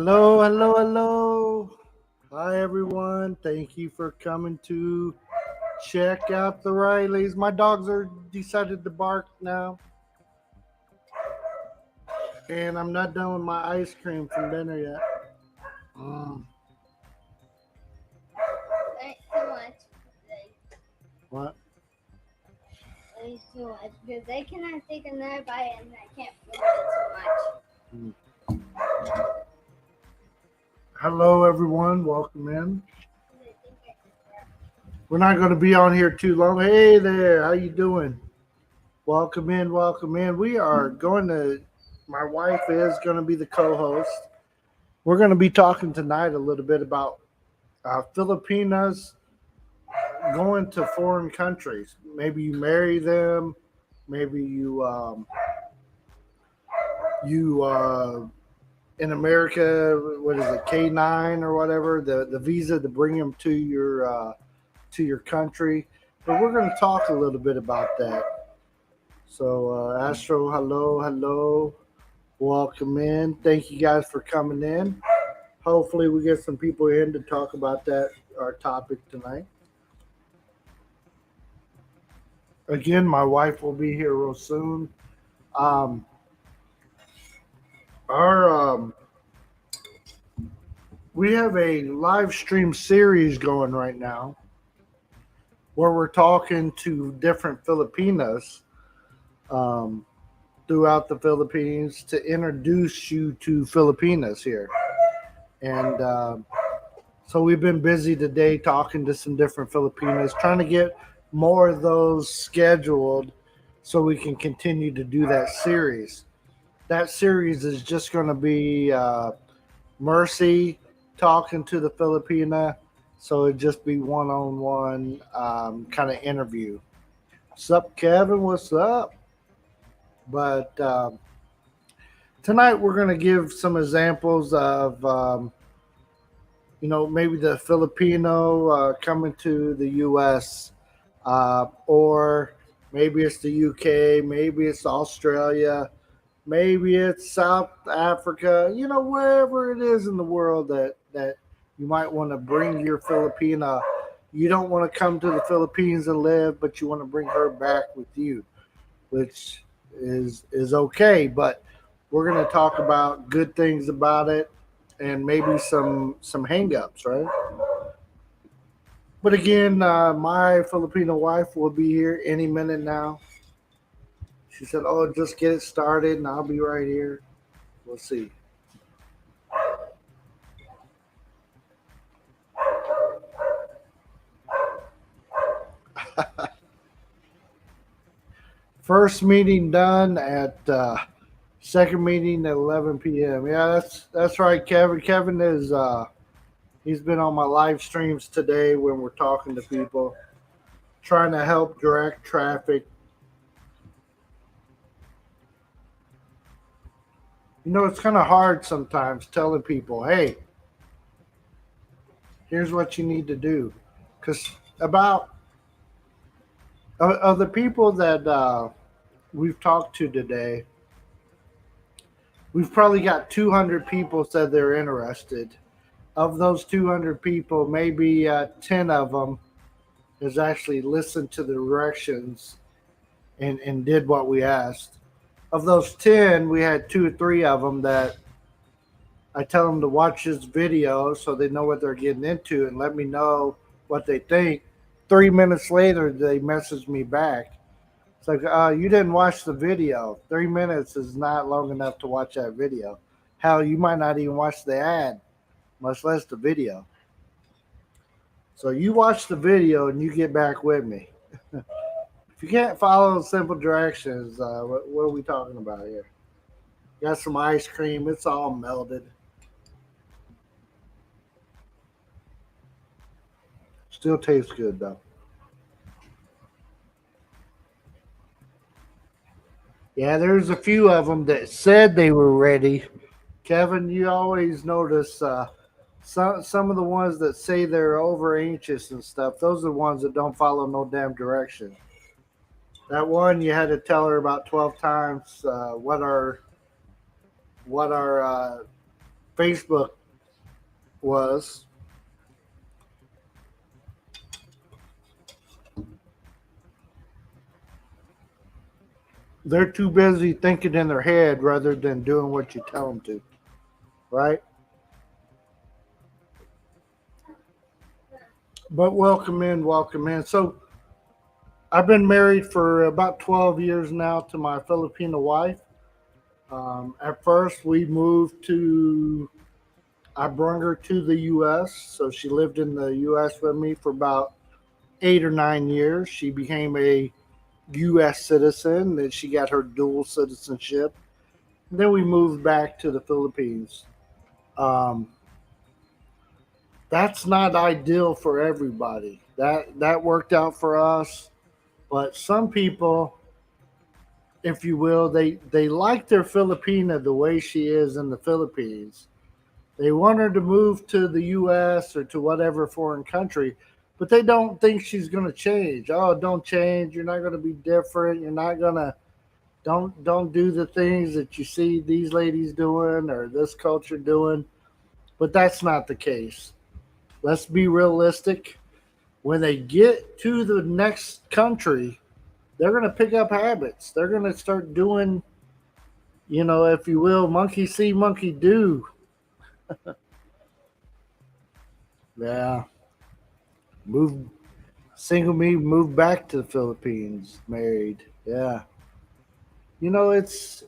Hello, hello, hello. Hi, everyone. Thank you for coming to check out the Rileys. My dogs are decided to bark now, and I'm not done with my ice cream from dinner yet. Mm, Thanks so much. what? Thanks so much because they cannot take another bite and I can't film it too much. Hello, everyone. Welcome in. We're not going to be on here too long. Hey there. How you doing? Welcome in. Welcome in. We are going to. My wife is going to be the co-host. We're going to be talking tonight a little bit about Filipinas going to foreign countries. Maybe you marry them. Maybe you in America. What is it? K9 or whatever. The visa to bring them to your country. But we're going to talk a little bit about that. So Astro, hello, hello. Welcome in. Thank you guys for coming in. Hopefully we get some people in to talk about that our topic tonight. Again, my wife will be here real soon. Um, our We have a live stream series going right now where we're talking to different Filipinas um, throughout the Philippines to introduce you to Filipinas here. And so we've been busy today talking to some different Filipinas, trying to get more of those scheduled so we can continue to do that series. That series is just going to be Mercy talking to the Filipina, so it'd just be one-on-one kind of interview. What's up, Kevin? What's up? But tonight we're going to give some examples of maybe the Filipino coming to the U.S. Or maybe it's the UK, maybe it's Australia, maybe it's South Africa. Wherever it is in the world that you might want to bring your Filipina. You don't want to come to the Philippines and live, but you want to bring her back with you, which is okay. But we're going to talk about good things about it and maybe some hangups, right? But again, my Filipino wife will be here any minute now. She said, "Oh, just get it started, and I'll be right here." We'll see. First meeting done at second meeting at 11 p.m. Yeah, that's right, Kevin. Kevin is he's been on my live streams today when we're talking to people, trying to help direct traffic. It's kind of hard sometimes telling people, "Hey, here's what you need to do," because about of the people that we've talked to today, we've probably got 200 people said they're interested. Of those 200 people, maybe 10 of them has actually listened to the directions and did what we asked. Of those 10, we had two or three of them that I tell them to watch this video so they know what they're getting into and let me know what they think. 3 minutes later, they message me back. It's like, you didn't watch the video. 3 minutes is not long enough to watch that video. Hell, you might not even watch the ad, much less the video. So you watch the video and you get back with me. If you can't follow simple directions, what are we talking about here? Got some ice cream. It's all melted. Still tastes good, though. Yeah, there's a few of them that said they were ready. Kevin, you always notice some of the ones that say they're over anxious and stuff. Those are the ones that don't follow no damn direction. That one you had to tell her about 12 times what our Facebook was they're too busy thinking in their head rather than doing what you tell them to, right? But welcome in, welcome in. So I've been married for about 12 years now to my Filipino wife. At first, we moved to, I brought her to the U.S., so she lived in the U.S. with me for about 8 or 9 years. She became a U.S. citizen, then she got her dual citizenship. And then we moved back to the Philippines. Um, that's not ideal for everybody. That worked out for us, but some people, if you will, they like their Filipina the way she is in the Philippines. They want her to move to the U.S. or to whatever foreign country, but they don't think she's going to change. Oh, don't change. You're not going to be different. You're not going to don't do the things that you see these ladies doing or this culture doing. But that's not the case. Let's be realistic. When they get to the next country, they're going to pick up habits. They're going to start doing, if you will, monkey see, monkey do. Yeah. Move, single me, move back to the Philippines, married. Yeah. It's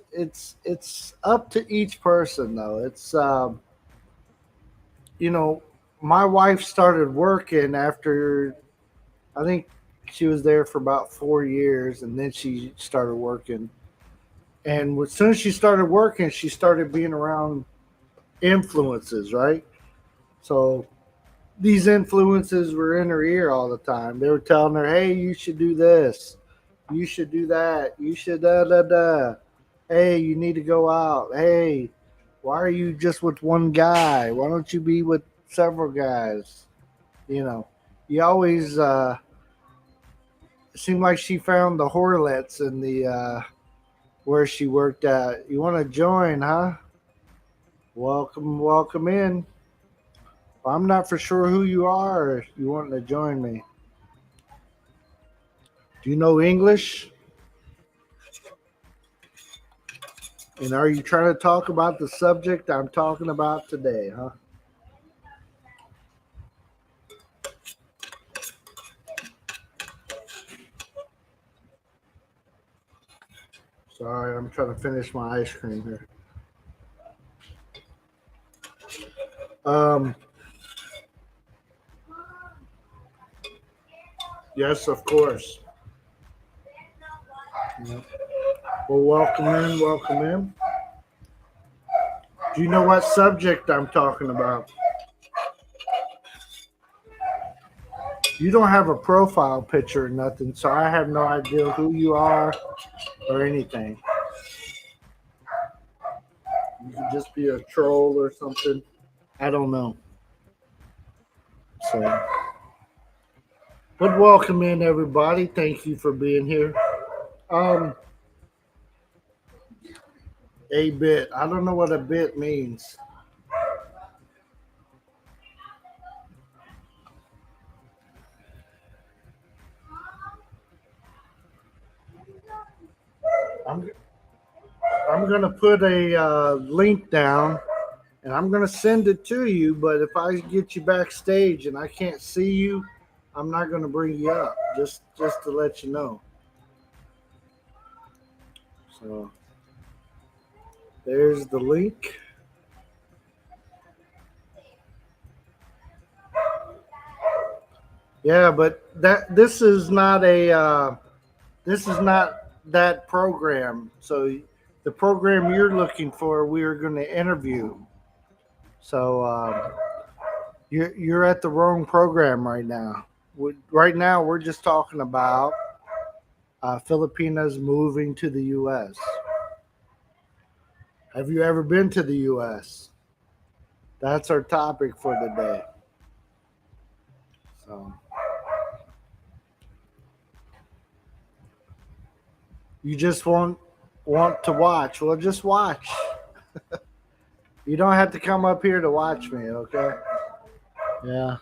up to each person though. It's you know, my wife started working after I think she was there for about 4 years, and then she started working. And as soon as she started working, she started being around influences, right? So these influences were in her ear all the time. They were telling her, "Hey, you should do this. You should do that. You should da da da. Hey, you need to go out. Hey, why are you just with one guy? Why don't you be with several guys?" You know, you always it seemed like she found the Horlets in the where she worked at. You want to join, huh? Welcome, welcome in. I'm not for sure who you are. Or if you want to join me, do you know English? And are you trying to talk about the subject I'm talking about today, huh? Sorry, I'm trying to finish my ice cream here. Um, yes, of course. Yep. Well, welcome in, welcome in. Do you know what subject I'm talking about? You don't have a profile picture or nothing, so I have no idea who you are or anything. You could just be a troll or something. I don't know. So, but welcome in, everybody. Thank you for being here. Um, a bit. I don't know what a bit means. I'm I'm gonna put a link down, and I'm gonna send it to you. But if I get you backstage and I can't see you, I'm not gonna bring you up. Just to let you know. So there's the link. Yeah, but this is not a this is not that program. So the program you're looking for, we are going to interview. So you're at the wrong program right now. Right now, we're just talking about Filipinas moving to the U.S. Have you ever been to the U.S.? That's our topic for today. So you just want to watch. Well, just watch. You don't have to come up here to watch me, okay? Yeah.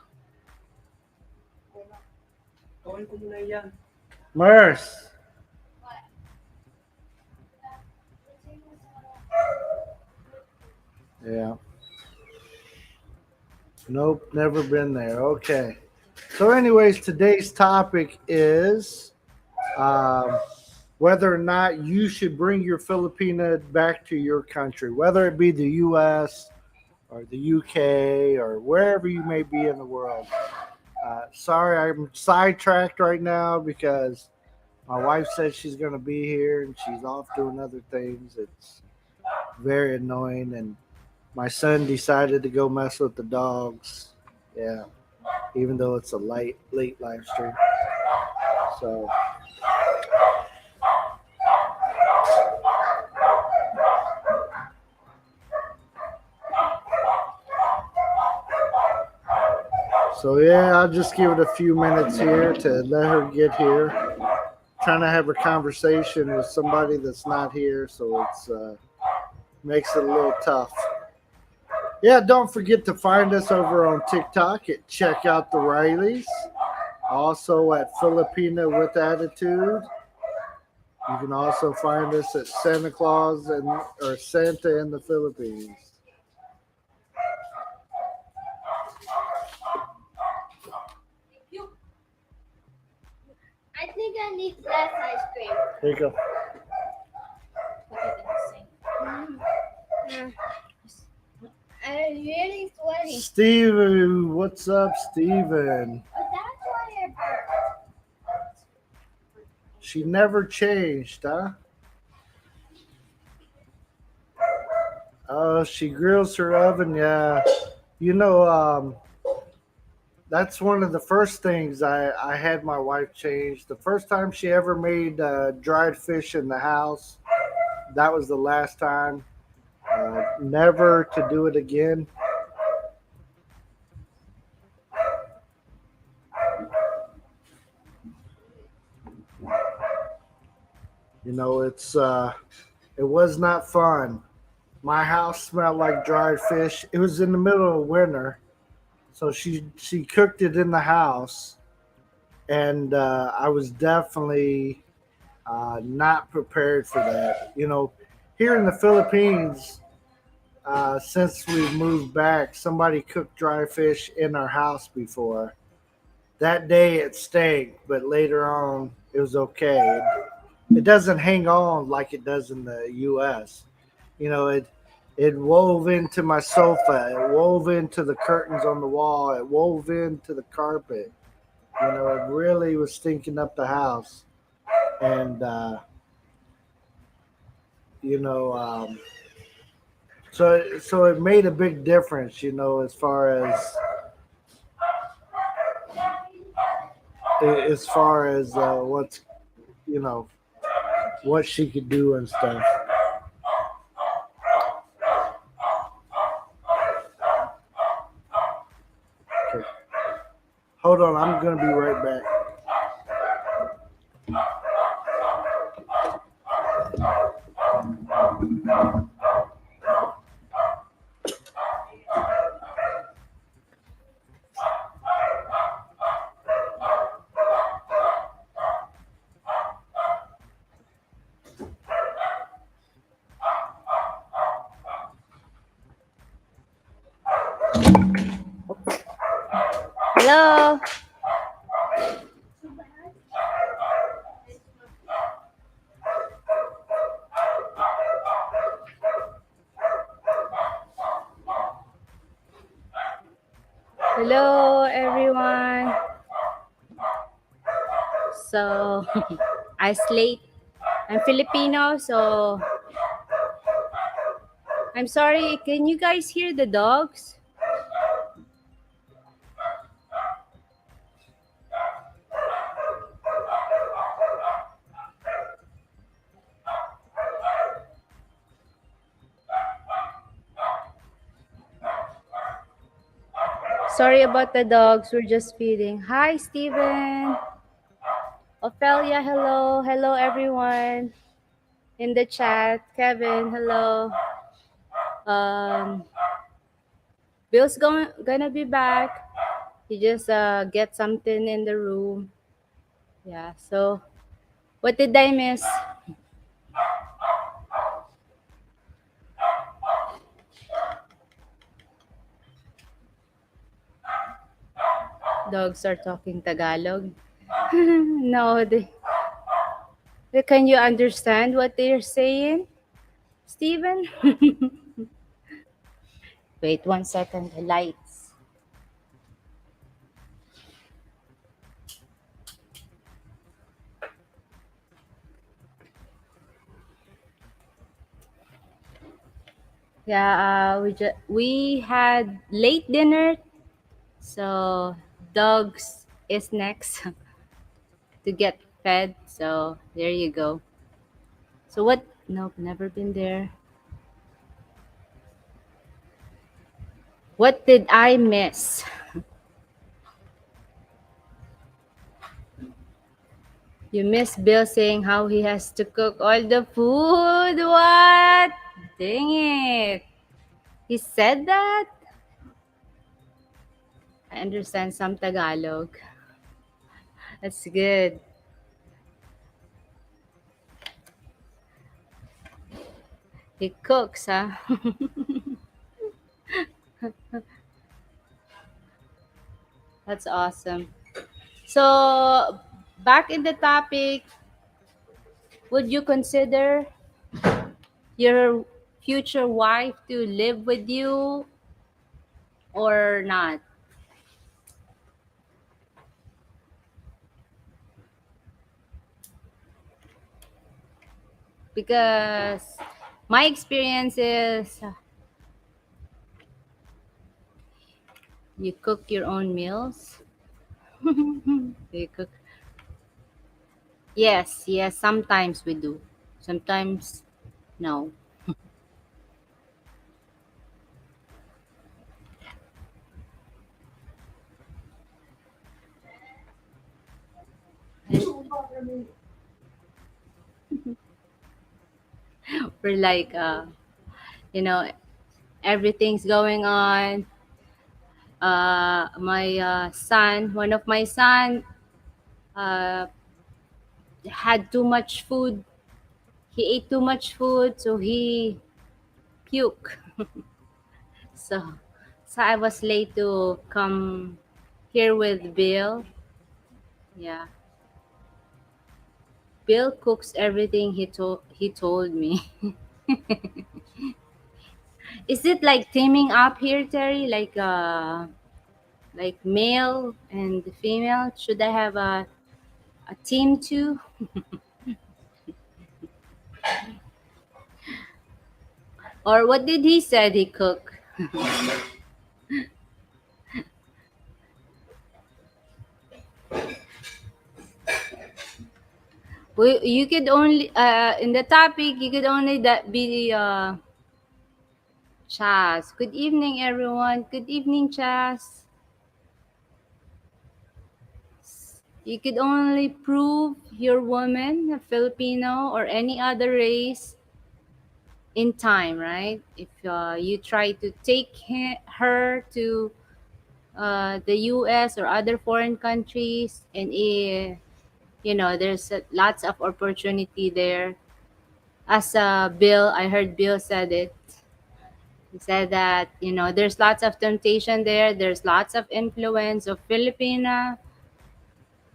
Merce. Yeah. Nope, never been there. Okay. So, anyways, today's topic is um, whether or not you should bring your Filipina back to your country, whether it be the U.S. or the UK or wherever you may be in the world. Sorry, I'm sidetracked right now because my wife said she's going to be here and she's off doing other things. It's very annoying. And my son decided to go mess with the dogs. Yeah, even though it's a late live stream. So, yeah, I'll just give it a few minutes here to let her get here. Trying to have a conversation with somebody that's not here, so it's makes it a little tough. Yeah, don't forget to find us over on TikTok at CheckouttheRileys. Also at Filipina with Attitude. You can also find us at Santa Claus and or Santa in the Philippines. I think I need less ice cream. Here you go. Mm. Mm. I'm really sweaty. Steven, what's up, Steven? Oh, that's why it burnt. She never changed, huh? Oh, she grills her oven, yeah. You know, that's one of the first things I had my wife change. The first time she ever made dried fish in the house, that was the last time. Never to do it again. You know, it was not fun. My house smelled like dried fish. It was in the middle of winter, so she cooked it in the house, and I was definitely not prepared for that. You know, here in the Philippines, since we moved back, somebody cooked dry fish in our house before. That day it stank, but later on it was okay. It doesn't hang on like it does in the U.S. You know, it wove into my sofa. It wove into the curtains on the wall. It wove into the carpet. You know, it really was stinking up the house. And you know, so it made a big difference. You know, as far as what's you know what she could do and stuff. Okay. Hold on, I'm gonna be right back. Hello. Hello, everyone. So, I slate. I'm Filipino, so I'm sorry. Can you guys hear the dogs? Sorry about the dogs. We're just feeding. Hi, Steven. Ophelia, hello. Hello, everyone in the chat. Kevin, hello. Um, Bill's gonna be back. He just get something in the room. Yeah. So what did I miss? Dogs are talking Tagalog. No, can you understand what they're saying, Steven? Wait 1 second. The lights. Yeah, we had late dinner, so dogs is next to get fed. So there you go. So what? Nope, never been there. What did I miss? You miss Bill saying how he has to cook all the food. What? Dang it. He said that? I understand some Tagalog. That's good. He cooks, huh? That's awesome. So, back in the topic, would you consider your future wife to live with you or not? Because my experience is you cook your own meals. You cook. Yes, yes, sometimes we do. Sometimes no. We're like you know, everything's going on. My son, one of my son uh, had too much food. He ate too much food, so he puke. So, so I was late to come here with Bill. Yeah, Bill cooks everything he told me. Is it like teaming up here, Terry? Like male and female? Should I have a team too? Or what did he said he cook? You could only in the topic you could only that be Chas. Good evening, everyone. Good evening, Chas. You could only prove you're woman, a Filipino, or any other race in time, right? If you try to take her to the U.S. or other foreign countries, and there's lots of opportunity there. As Bill, I heard Bill said it. He said that there's lots of temptation there. There's lots of influence of Filipina,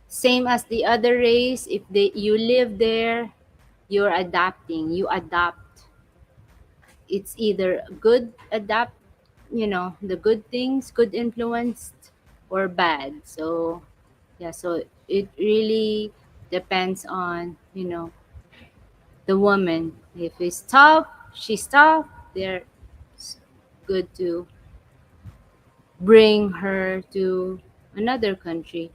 same as the other race. If you live there, you're adapting. You adapt. It's either good adapt, the good things, good influenced, or bad. So yeah, so it really depends on the woman. If it's tough, she's tough. They're good to bring her to another country.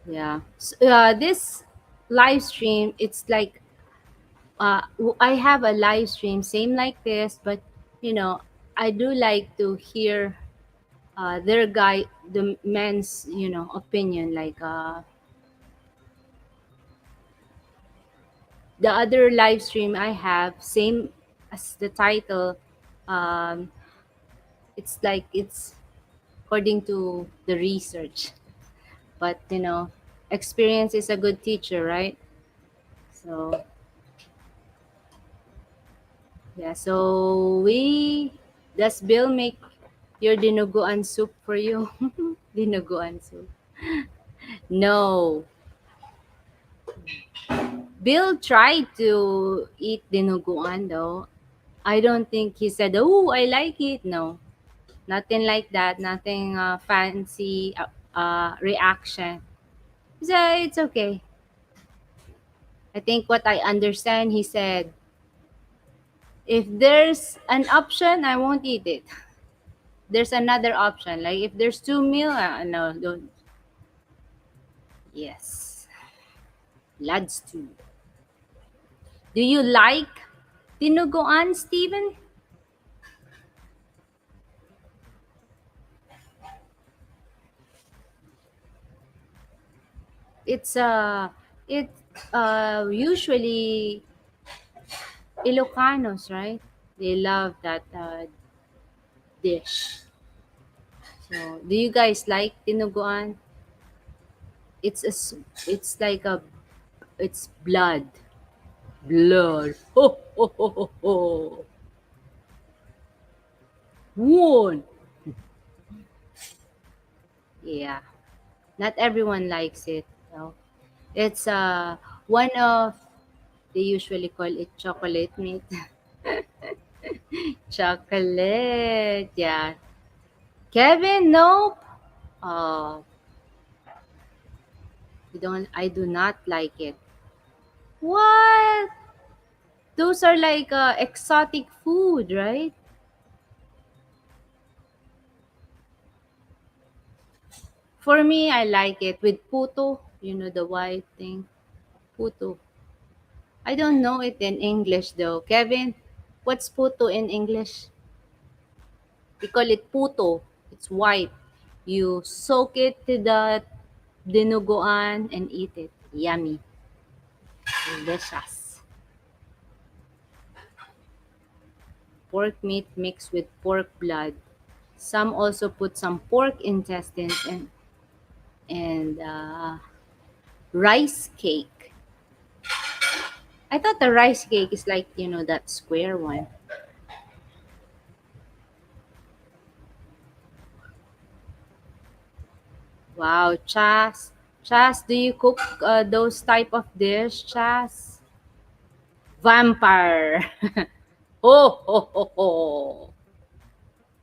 Yeah. This live stream, it's like I have a live stream, same like this, but you know, I do like to hear the men's, opinion. Like the other live stream I have, same as the title. Um, it's like it's according to the research. But experience is a good teacher, right? So yeah, so we does Bill make your dinuguan soup for you? Dinuguan soup. No. Bill tried to eat dinuguan though. I don't think he said, "Oh, I like it." No, nothing like that. Nothing fancy reaction. So it's okay. I think what I understand, he said, if there's an option, I won't eat it. There's another option. Like if there's two meal, no, don't. Yes, lads too. Do you like dinuguan, Steven? It's it usually Ilocanos, right? They love that dish. So, do you guys like dinuguan? It's it's like it's blood, blood. Ho ho ho ho ho. One. Yeah, not everyone likes it. No. It's one of, they usually call it chocolate meat. Chocolate, yeah. Kevin, nope. Uh, I do not like it. What? Those are like exotic food, right? For me, I like it with puto. You know the white thing, puto. I don't know it in English though. Kevin, what's puto in English? We call it puto. It's white. You soak it to the dinuguan and eat it. Yummy. Delicious. Pork meat mixed with pork blood. Some also put some pork intestines and rice cake. I thought the rice cake is like, that square one. Wow, Chas. Chas, do you cook those type of dish, Chas? Vampire. Ho, ho, ho, ho.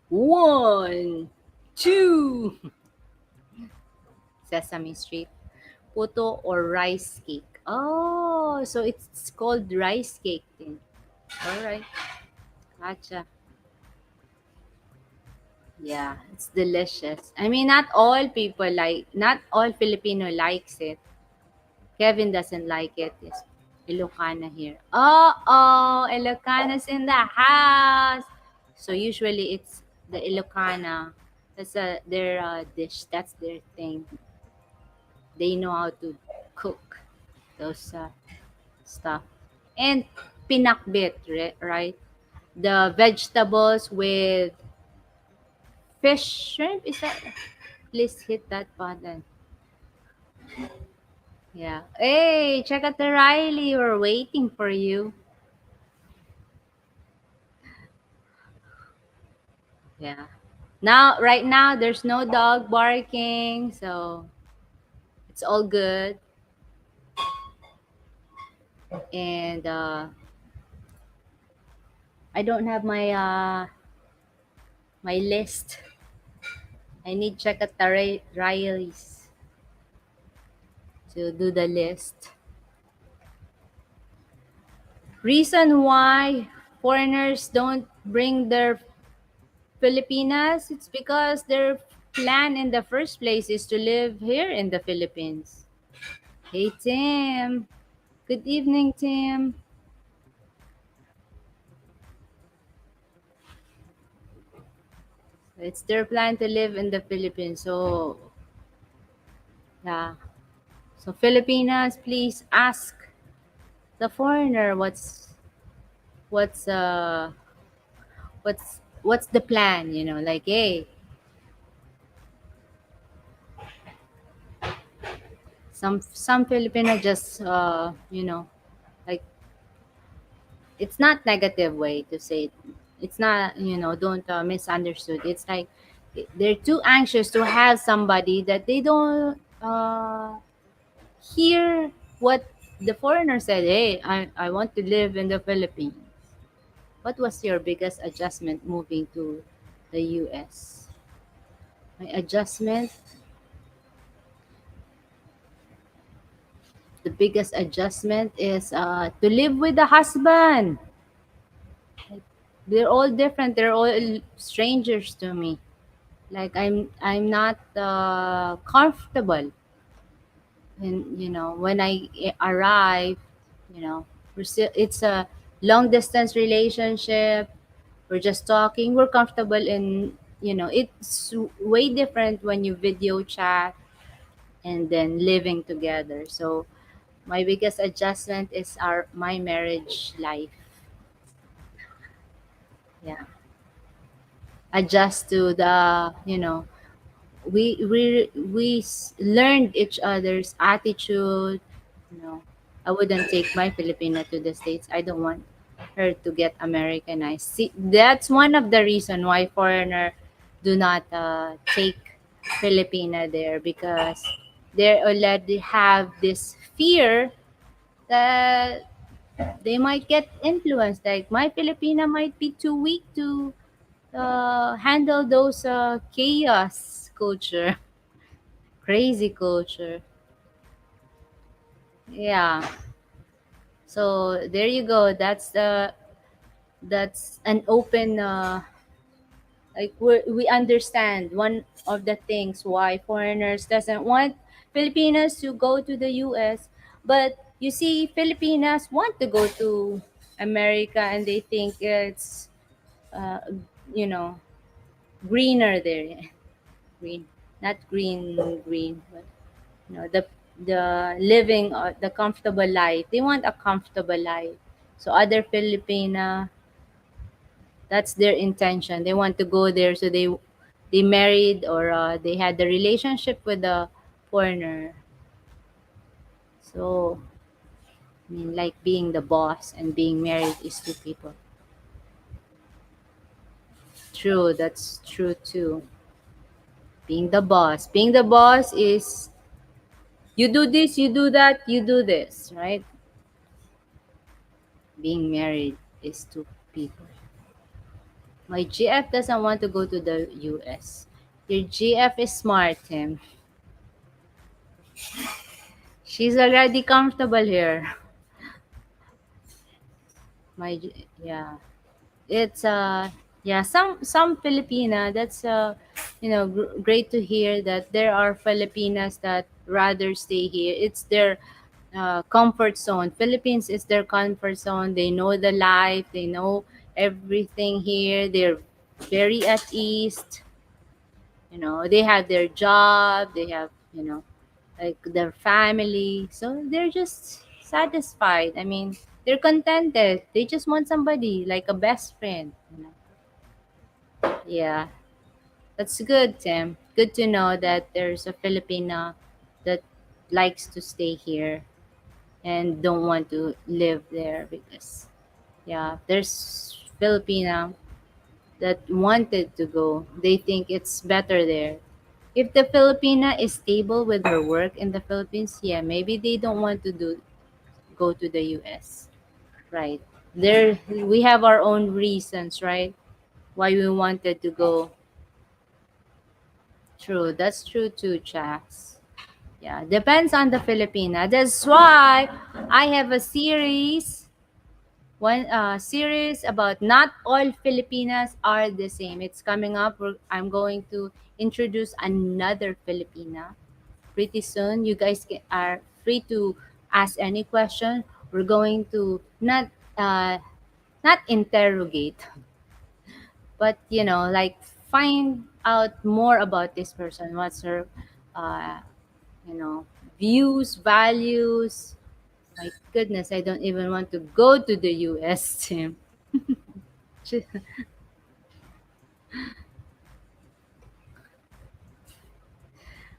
One, two. Sesame Street. Puto or rice cake. Oh, so it's called rice cake then. All right. Gotcha. Yeah, it's delicious. I mean, not all Filipino likes it. Kevin doesn't like it. It's Ilocana here. Oh, Ilocana's in the house. So usually it's the Ilocana. That's their dish. That's their thing. They know how to cook those stuff. And pinakbit, right? The vegetables with fish shrimp. Is that? Please hit that button. Yeah. Hey, check out the Riley. We're waiting for you. Yeah. Right now, there's no dog barking, so it's all good. And I don't have my list. I need check out the Rileys to do the list. Reason why foreigners don't bring their Filipinas, it's because their plan in the first place is to live here in the Philippines. Hey Tim. Good evening, Tim. It's their plan to live in the Philippines. So yeah. So Filipinas, please ask the foreigner what's what's the plan, like, hey, Some Filipino just like, it's not negative way to say it. It's not, don't misunderstood. It's like they're too anxious to have somebody that they don't hear what the foreigner said. Hey, I want to live in the Philippines. What was your biggest adjustment moving to the US? My adjustment, the biggest adjustment is to live with the husband. They're all different. They're all strangers to me. Like I'm not comfortable. And when I arrive, it's a long distance relationship. We're just talking. We're comfortable in, it's way different when you video chat and then living together. So my biggest adjustment is my marriage life. Yeah, adjust to the, we learned each other's attitude. You know, I wouldn't take my Filipina to the States. I don't want her to get Americanized. See, that's one of the reason why foreigner do not take Filipina there, because they already have this fear that they might get influenced. Like my Filipina might be too weak to handle those chaos culture, crazy culture. Yeah. So there you go. That's an open like we understand one of the things why foreigners doesn't want Filipinos to go to the US, but you see Filipinas want to go to America and they think it's uh, you know greener there. Green, not green, but the living, the comfortable life. They want a comfortable life. So other Filipina, that's their intention. They want to go there, so they married, or they had the relationship with the foreigner. So I mean, like being the boss and being married is two people. True, that's true too. Being the boss is you do this, you do that, you do this, right? Being married is two people. My GF doesn't want to go to the US. Your GF is smart, Tim. She's already comfortable here. Yeah. It's yeah, some Filipina, that's great to hear that there are Filipinas that rather stay here. It's their comfort zone. Philippines is their comfort zone. They know the life, they know everything here. They're very at ease. They have their job, they have, like their family, so they're just satisfied. I mean, they're contented. They just want somebody like a best friend. Yeah, that's good, Tim. Good to know that there's a Filipina that likes to stay here and don't want to live there, because yeah, there's Filipina that wanted to go. They think it's better there. If the Filipina is stable with her work in the Philippines, yeah, maybe they don't want to go to the US, right? There we have our own reasons, right? Why we wanted to go. True, that's true too, Chas. Yeah, depends on the Filipina. That's why I have a one series about not all Filipinas are the same. It's coming up. I'm going to introduce another Filipina pretty soon. You guys are free to ask any question. We're going to not interrogate, but like find out more about this person. What's her, uh, you know, views, values. My goodness, I don't even want to go to the U.S. Tim.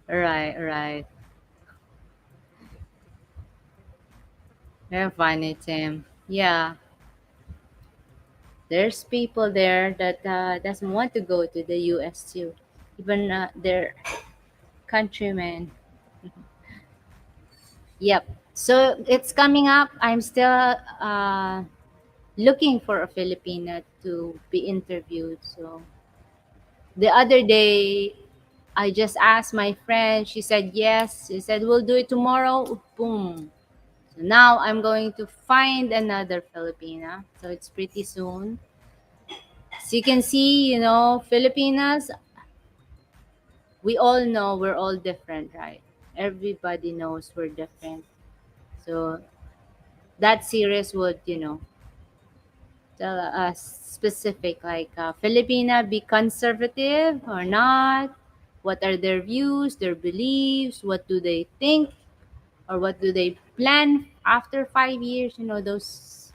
Right, right. Very funny, Tim. Yeah, there's people there that doesn't want to go to the U.S. too, even their countrymen. Yep. So it's coming up. I'm still looking for a Filipina to be interviewed. So the other day, I just asked my friend. She said yes. She said we'll do it tomorrow. Boom. So now I'm going to find another Filipina. So it's pretty soon. So you can see, Filipinas, we all know we're all different, right? Everybody knows we're different. So that series would, tell us specific, like Filipina be conservative or not? What are their views, their beliefs? What do they think? Or what do they plan after 5 years? Those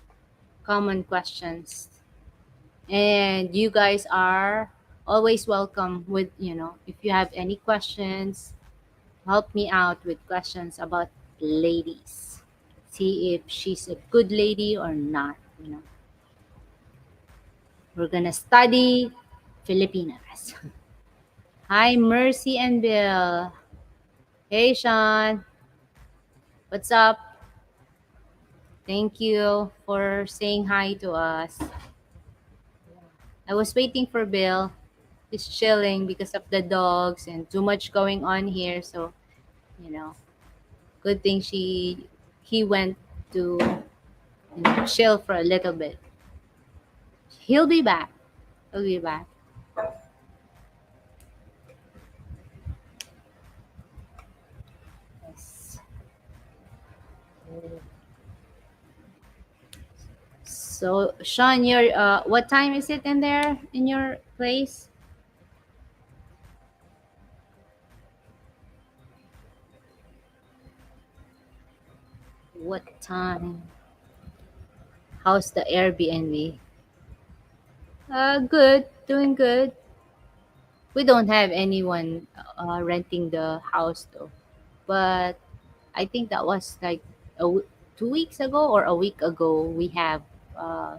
common questions. And you guys are always welcome with, if you have any questions, help me out with questions about ladies. See if she's a good lady or not. We're gonna study Filipinas. Hi, Mercy and Bill. Hey, Sean. What's up? Thank you for saying hi to us. I was waiting for Bill. He's chilling because of the dogs and too much going on here. So, you know, good thing he went to chill for a little bit. He'll be back. He'll be back. Yes. So, Sean, what time is it in there in your place? What time? How's the Airbnb? Good, doing good. We don't have anyone renting the house though, but I think that was like 2 weeks ago or a week ago. We have uh,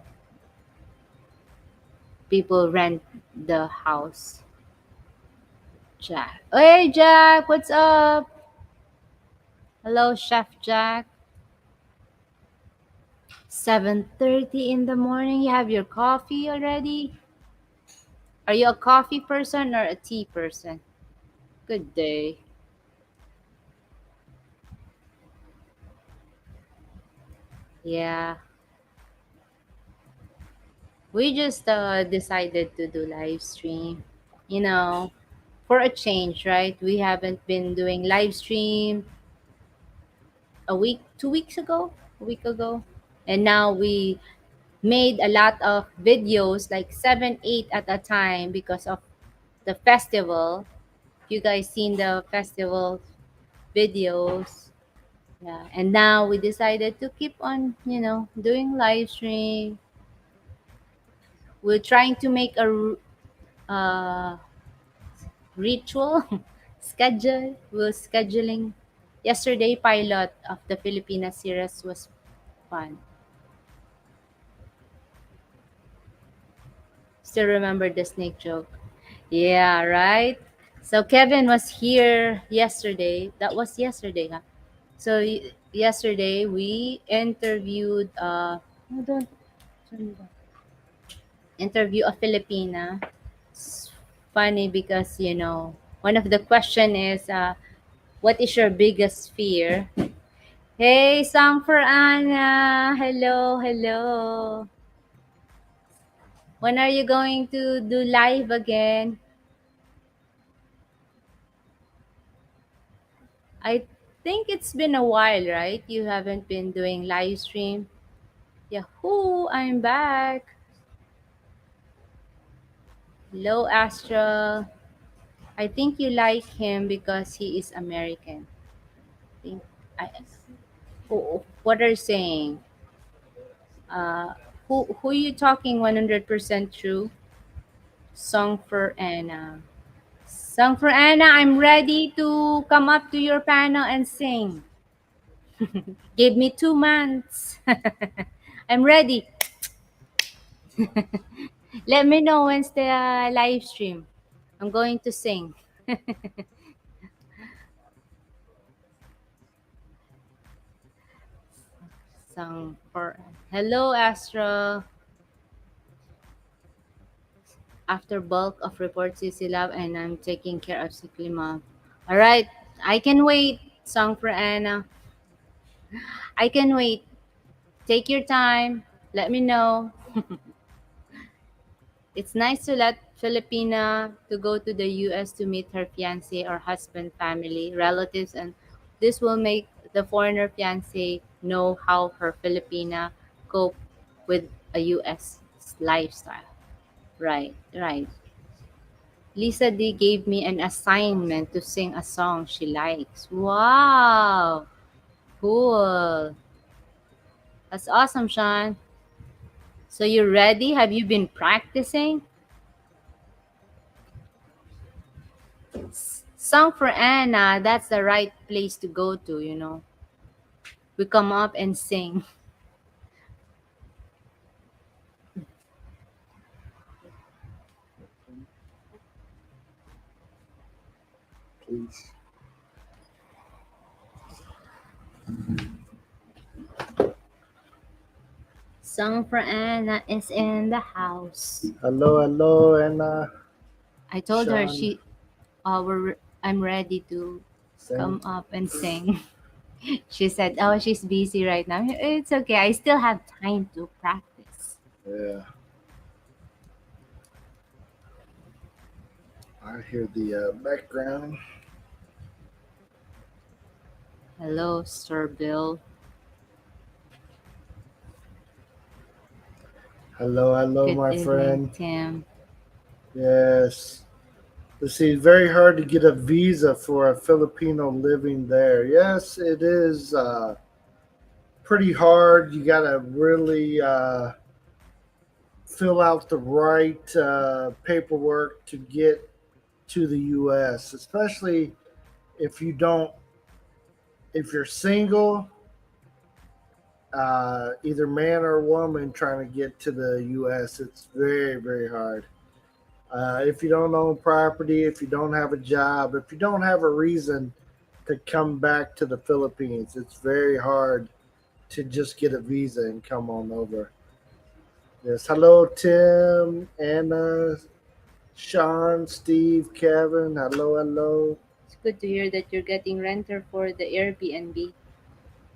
people rent the house. Jack, hey Jack, what's up? Hello, Chef Jack. 7:30 in the morning. You have your coffee already? Are you a coffee person or a tea person? Good day. Yeah, we just decided to do live stream. You know, for a change, right? We haven't been doing live stream a week, 2 weeks ago, a week ago. And now we made a lot of videos, like seven, eight at a time because of the festival. You guys seen the festival videos? Yeah. And now we decided to keep on, doing live stream. We're trying to make uh, ritual schedule. We're scheduling. Yesterday, pilot of the Filipina series was fun. Still remember the snake joke? Yeah, right? So Kevin was here yesterday. That was yesterday, huh? So yesterday we interviewed no, don't interview a Filipina. It's funny because one of the question is what is your biggest fear? Hey, song for Anna. Hello, hello. When are you going to do live again? I think it's been a while, right? You haven't been doing live stream. Yahoo, I'm back. Hello, Astra. I think you like him because he is American. Think I, what are you saying? Uh, who you talking 100% true? Song for Anna. Song for Anna, I'm ready to come up to your panel and sing. Give me 2 months. I'm ready. Let me know when's the live stream. I'm going to sing. Song for hello, Astro. After bulk of reports, Sissy Love, and I'm taking care of sickly mom. All right, I can wait. Song for Anna. I can wait. Take your time. Let me know. It's nice to let Filipina to go to the US to meet her fiance or husband, family, relatives, and this will make the foreigner fiance know how her Filipina cope with a US lifestyle. Right, right. Lisa D gave me an assignment to sing a song she likes. Wow, cool. That's awesome, Sean. So you ready? Have you been practicing? Song for Anna, that's the right place to go to. We come up and sing. Please. Song for Anna is in the house. Hello, hello, and I told her Sean. I'm ready to Same. come up and sing. She said, "Oh, she's busy right now." It's okay. I still have time to practice. Yeah, I hear the background. Hello, Sir Bill. Hello, hello, Good my evening, friend. Tim. Yes. Let's see, it's very hard to get a visa for a Filipino living there. Yes, it is pretty hard. You got to really fill out the right paperwork to get to the U.S., especially if you don't, if you're single, either man or woman trying to get to the U.S., it's very, very hard. If you don't own property, if you don't have a job, if you don't have a reason to come back to the Philippines, it's very hard to just get a visa and come on over. Yes. Hello, Tim, Anna, Sean, Steve, Kevin. Hello, hello. It's good to hear that you're getting renter for the Airbnb.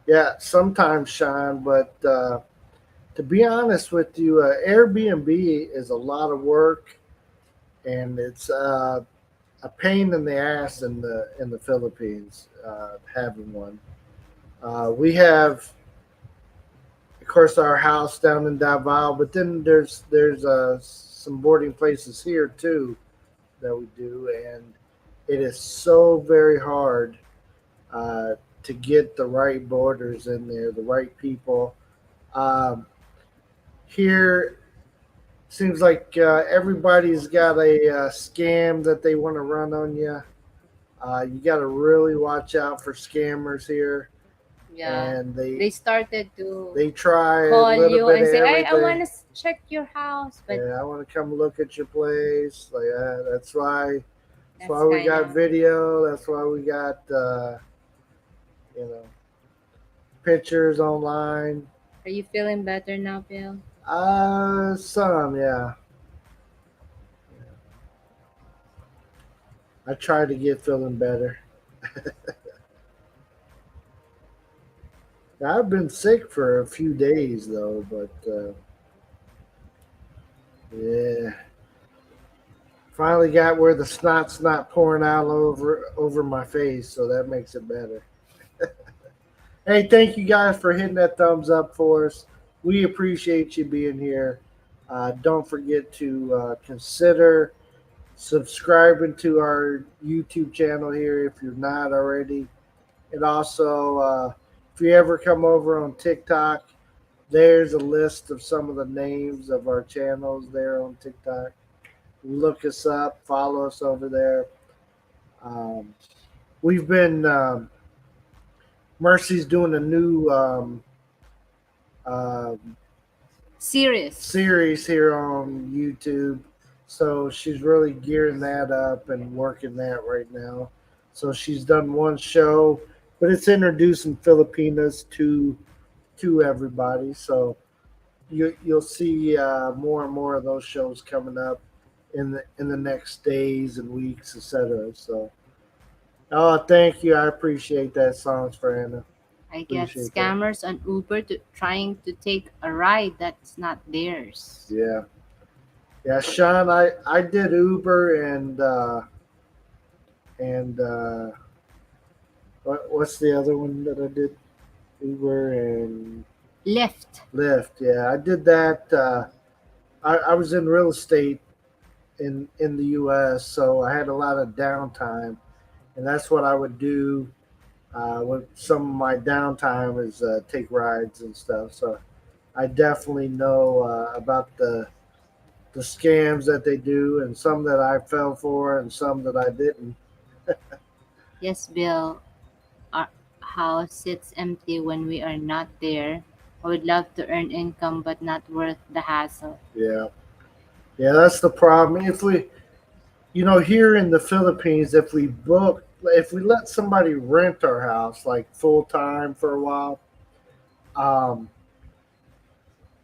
Yeah, sometimes, Sean, but to be honest with you, Airbnb is a lot of work and it's a pain in the ass in the Philippines having one. We have, of course, our house down in Davao, but then there's some boarding places here too that we do, and it is so very hard to get the right boarders in there, the right people. Um, Here seems like everybody's got a scam that they want to run on you. You got to really watch out for scammers here, Yeah, and they started to they try a call little you bit and of say, I everything. want to check your house, but Yeah, I want to come look at your place. Like that's why. That's that's why we kind got of. video. That's why we got you know pictures online. Are you feeling better now, Bill? Some, yeah. I try to get feeling better. I've been sick for a few days though, but yeah, finally got where the snot's not pouring out over my face, so that makes it better. Hey, thank you guys for hitting that thumbs up for us. We appreciate you being here. Don't forget to consider subscribing to our YouTube channel here if you're not already. And also, if you ever come over on TikTok, there's a list of some of the names of our channels there on TikTok. Look us up, follow us over there. Um, we've been Mercy's doing a new uh, Series. series here on YouTube. So she's really gearing that up and working that right now. So she's done one show, but it's introducing Filipinas to everybody. So you'll see more and more of those shows coming up in the next days and weeks, etc. So, oh, thank you. I appreciate that, songs for Anna. I get Appreciate that. scammers on Uber to trying to take a ride that's not theirs. Yeah, yeah, Sean. I did Uber and what's the other one that I did? Uber and Lyft. Lyft. Yeah, I did that. I was in real estate in the U.S., so I had a lot of downtime, and that's what I would do. With some of my downtime is take rides and stuff. So I definitely know about the scams that they do, and some that I fell for, and some that I didn't. Yes, Bill. Our house sits empty when we are not there. I would love to earn income, but not worth the hassle. Yeah, yeah, that's the problem. If we, here in the Philippines, if we let somebody rent our house like full time for a while, um,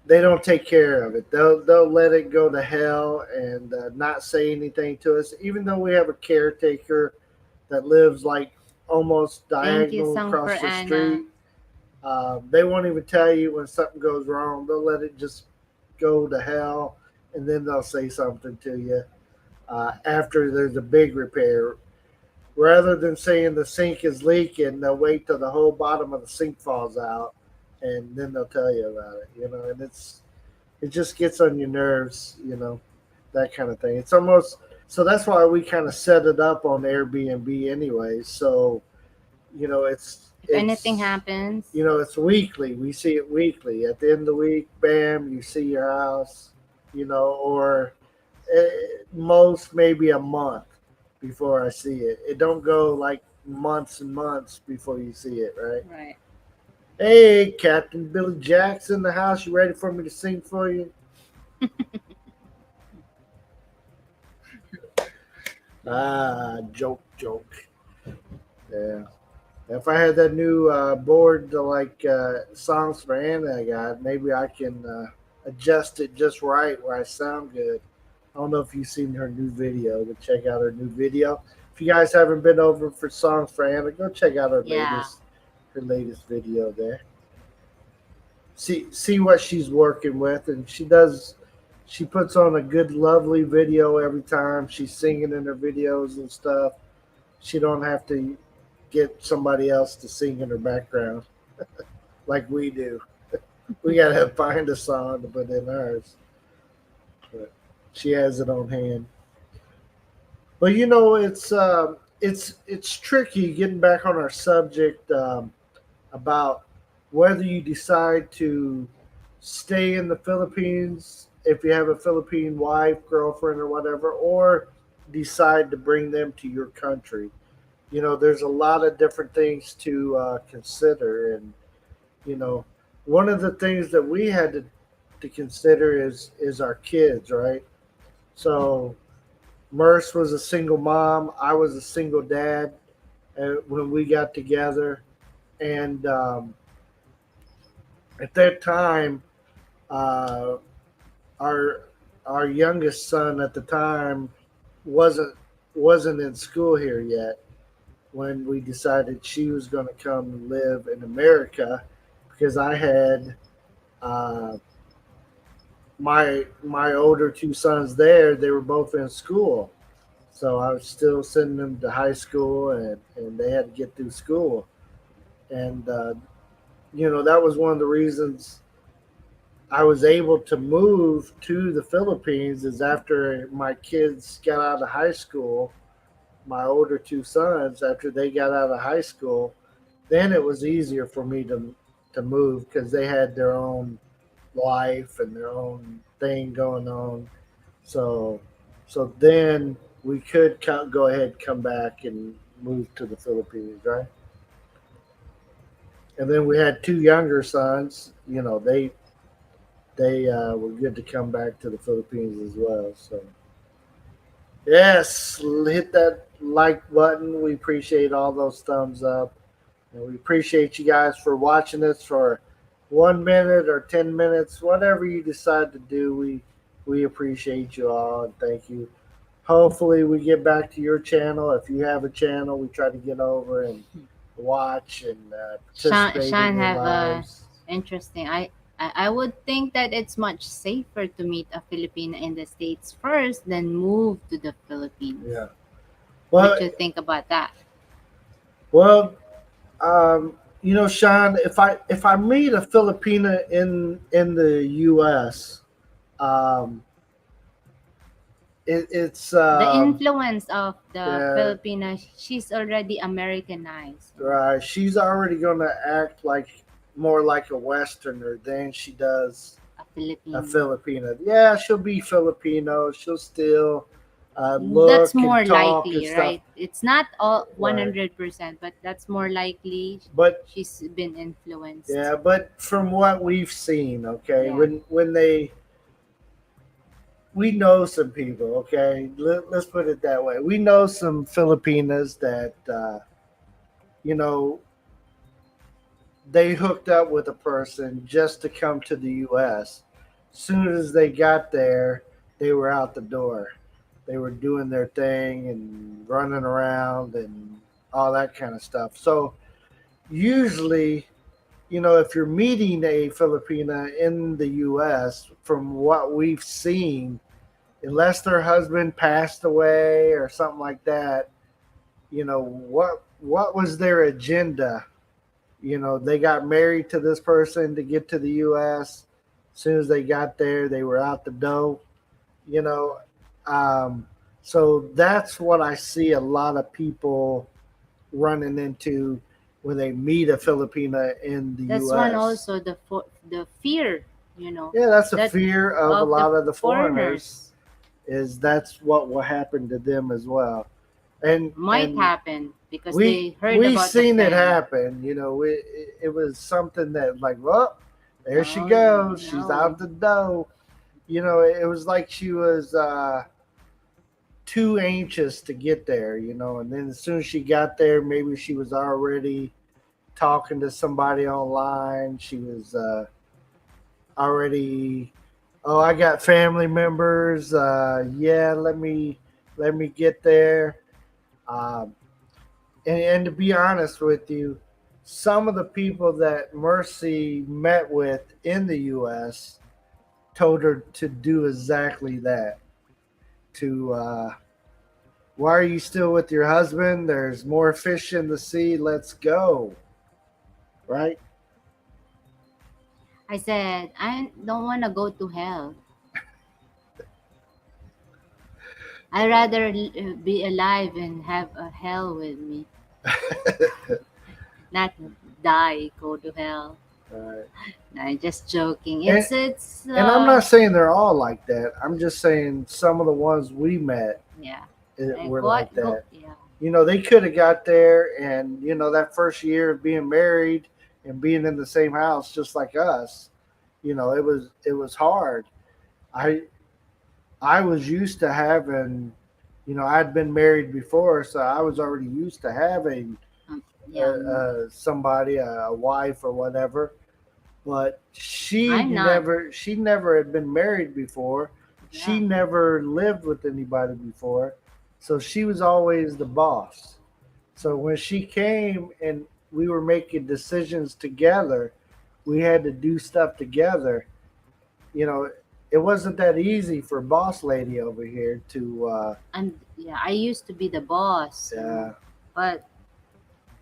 they don't take care of it. They'll let it go to hell and not say anything to us, even though we have a caretaker that lives like almost Thank you, diagonal Sang for across the Anna. street. They won't even tell you when something goes wrong. They'll let it just go to hell, and then they'll say something to you after there's a big repair. Rather than saying the sink is leaking, they'll wait till the whole bottom of the sink falls out, and then they'll tell you about it. And it just gets on your nerves. That kind of thing. It's almost so that's why we kind of set it up on Airbnb anyway. So If anything happens, it's weekly. We see it weekly. At the end of the week, bam, you see your house. Or most maybe a month before I see it. It don't go like months and months before you see it, right? right. Hey, Captain Billy Jackson, in the house. You ready for me to sing for you? Joke, joke. Yeah. If I had that new board to like songs for Anna I got, maybe I can adjust it just right where I sound good. I don't know if you've seen her new video, but check out her new video. If you guys haven't been over for songs for Anna, go check out Yeah. her latest video there. See what she's working with, and she puts on a good, lovely video every time. She's singing in her videos and stuff. She don't have to get somebody else to sing in her background like we do. We gotta find a song to put in ours, but she has it on hand. But it's tricky getting back on our subject about whether you decide to stay in the Philippines if you have a Philippine wife, girlfriend, or whatever, or decide to bring them to your country. There's a lot of different things to consider, and you know, one of the things that we had to consider is our kids, right? So Merce was a single mom, I was a single dad when we got together, and at that time, uh, our our youngest son at the time wasn't wasn't in school here yet when we decided she was going to come live in America because I had uh, my older two sons there. They were both in school, so I was still sending them to high school, and they had to get through school. And that was one of the reasons I was able to move to the Philippines is after my kids got out of high school, my older two sons, after they got out of high school, then it was easier for me to move because they had their own life and their own thing going on. So then we could go ahead, come back, and move to the Philippines, right? And then we had two younger sons. They were good to come back to the Philippines as well. So yes, hit that like button. We appreciate all those thumbs up. And we appreciate you guys for watching this for 1 minute or 10 minutes, whatever you decide to do. We appreciate you all and thank you. Hopefully, we get back to your channel. If you have a channel, we try to get over and watch and participate in Sean your have a lives. interesting. I would think that it's much safer to meet a Filipino in the States first than move to the Philippines. Yeah. What Well, you think about that? well, Sean, if I meet a Filipina in the U.S., um, it's The influence of the yeah, Filipino, she's already Americanized, right. She's already gonna act like more like a Westerner than she does a a Filipino. Filipino. Yeah, she'll be Filipino. She'll still That's look and more talk and likely, stuff. right? It's not all Right. 100%, but that's more likely But she's been influenced. yeah, but from what we've seen, okay, Yeah. when they we know some people, okay, let's put it that way. We know some Filipinas that you know they hooked up with a person just to come to the U.S. Soon as they got there, they were out the door. They were doing their thing and running around and all that kind of stuff. So usually, if you're meeting a Filipina in the U.S., from what we've seen, unless their husband passed away or something like that, what was their agenda? They got married to this person to get to the U.S. As soon as they got there, they were out the door. You know, um, so that's what I see a lot of people running into when they meet a Filipina in the That's one U.S. also the fear, you know, Yeah, that's a that fear of a of the lot of the foreigners. foreigners Is that's what will happen to them as well, and might and happen because we they heard we about the seen it fame. happen. It was something that like, well, there she Oh no, goes, she's out no. the door. It was like she was too anxious to get there. And then as soon as she got there, maybe she was already talking to somebody online. She was already, oh, I got family members. Yeah, let me get there. Um, and to be honest with you, some of the people that Mercy met with in the U.S. told her to do exactly that. To why are you still with your husband? There's more fish in the sea. Let's go. Right? I said I don't want to go to hell. I rather be alive and have a hell with me, not die go to hell. Right. No, just joking. And It's and I'm not saying they're all like that. I'm just saying some of the ones we met yeah. were Go like go that. yeah. They could have got there, and that first year of being married and being in the same house, just like us. It was hard. I I was used to having, I'd been married before, so I was already used to having Yeah. somebody, a wife or whatever. But she I'm not. never, she never had been married before. She Yeah. never lived with anybody before, so she was always the boss. So when she came and we were making decisions together, we had to do stuff together. You know, it wasn't that easy for boss lady over here to Yeah. I used to be the boss, uh, but